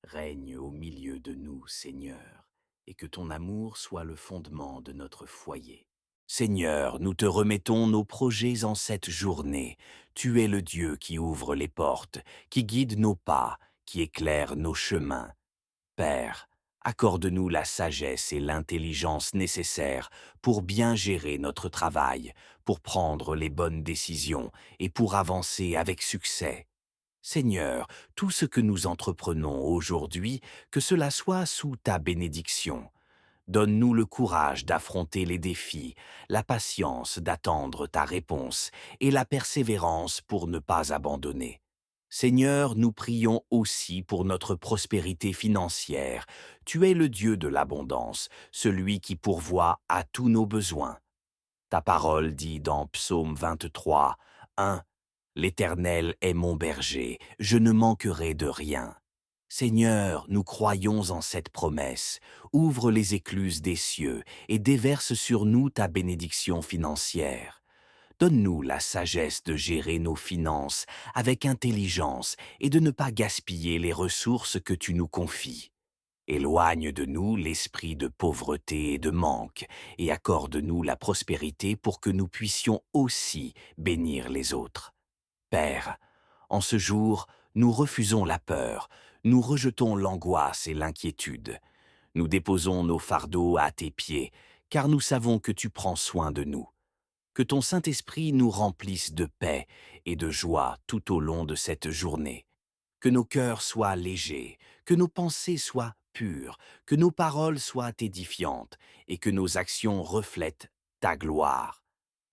Règne au milieu de nous, Seigneur, et que ton amour soit le fondement de notre foyer. Seigneur, nous te remettons nos projets en cette journée. Tu es le Dieu qui ouvre les portes, qui guide nos pas, qui éclaire nos chemins. Père, accorde-nous la sagesse et l'intelligence nécessaires pour bien gérer notre travail, pour prendre les bonnes décisions et pour avancer avec succès. Seigneur, tout ce que nous entreprenons aujourd'hui, que cela soit sous ta bénédiction. Donne-nous le courage d'affronter les défis, la patience d'attendre ta réponse et la persévérance pour ne pas abandonner. Seigneur, nous prions aussi pour notre prospérité financière. Tu es le Dieu de l'abondance, celui qui pourvoit à tous nos besoins. Ta parole dit dans Psaume 23, 1, L'Éternel est mon berger, je ne manquerai de rien. Seigneur, nous croyons en cette promesse. Ouvre les écluses des cieux et déverse sur nous ta bénédiction financière. Donne-nous la sagesse de gérer nos finances avec intelligence et de ne pas gaspiller les ressources que tu nous confies. Éloigne de nous l'esprit de pauvreté et de manque, et accorde-nous la prospérité pour que nous puissions aussi bénir les autres. Père, en ce jour, nous refusons la peur, nous rejetons l'angoisse et l'inquiétude. Nous déposons nos fardeaux à tes pieds, car nous savons que tu prends soin de nous. Que ton Saint-Esprit nous remplisse de paix et de joie tout au long de cette journée. Que nos cœurs soient légers, que nos pensées soient pures, que nos paroles soient édifiantes et que nos actions reflètent ta gloire.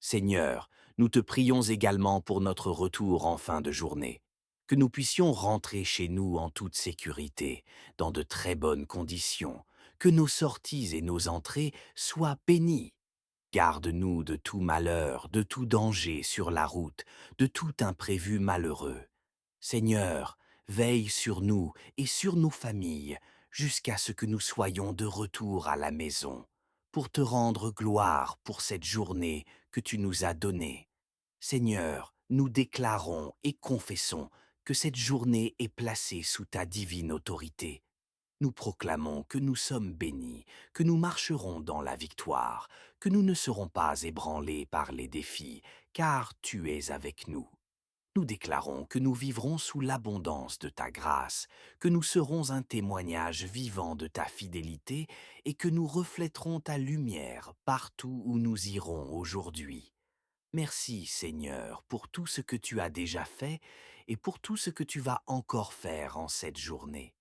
Seigneur, nous te prions également pour notre retour en fin de journée, que nous puissions rentrer chez nous en toute sécurité, dans de très bonnes conditions, que nos sorties et nos entrées soient bénies. Garde-nous de tout malheur, de tout danger sur la route, de tout imprévu malheureux. Seigneur, veille sur nous et sur nos familles jusqu'à ce que nous soyons de retour à la maison, pour te rendre gloire pour cette journée que tu nous as donnée. Seigneur, nous déclarons et confessons que cette journée est placée sous ta divine autorité. Nous proclamons que nous sommes bénis, que nous marcherons dans la victoire, que nous ne serons pas ébranlés par les défis, car tu es avec nous. Nous déclarons que nous vivrons sous l'abondance de ta grâce, que nous serons un témoignage vivant de ta fidélité et que nous reflèterons ta lumière partout où nous irons aujourd'hui. Merci Seigneur pour tout ce que tu as déjà fait et pour tout ce que tu vas encore faire en cette journée.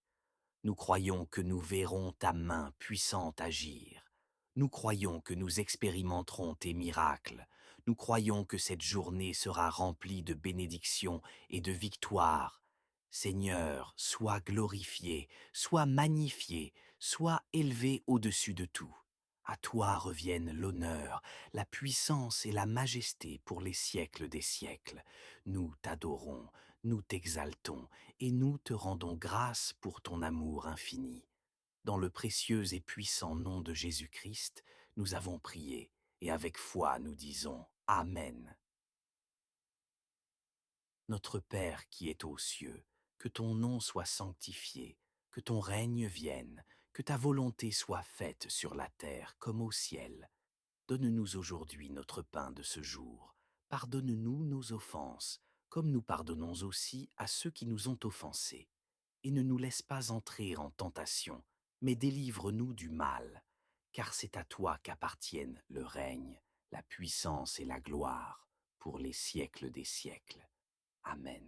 Nous croyons que nous verrons ta main puissante agir. Nous croyons que nous expérimenterons tes miracles. Nous croyons que cette journée sera remplie de bénédictions et de victoires. Seigneur, sois glorifié, sois magnifié, sois élevé au-dessus de tout. À toi reviennent l'honneur, la puissance et la majesté pour les siècles des siècles. Nous t'adorons, nous t'exaltons et nous te rendons grâce pour ton amour infini. Dans le précieux et puissant nom de Jésus-Christ, nous avons prié et avec foi nous disons Amen. Notre Père qui es aux cieux, que ton nom soit sanctifié, que ton règne vienne, que ta volonté soit faite sur la terre comme au ciel. Donne-nous aujourd'hui notre pain de ce jour. Pardonne-nous nos offenses, comme nous pardonnons aussi à ceux qui nous ont offensés. Et ne nous laisse pas entrer en tentation, mais délivre-nous du mal. Car c'est à toi qu'appartiennent le règne, la puissance et la gloire, pour les siècles des siècles. Amen.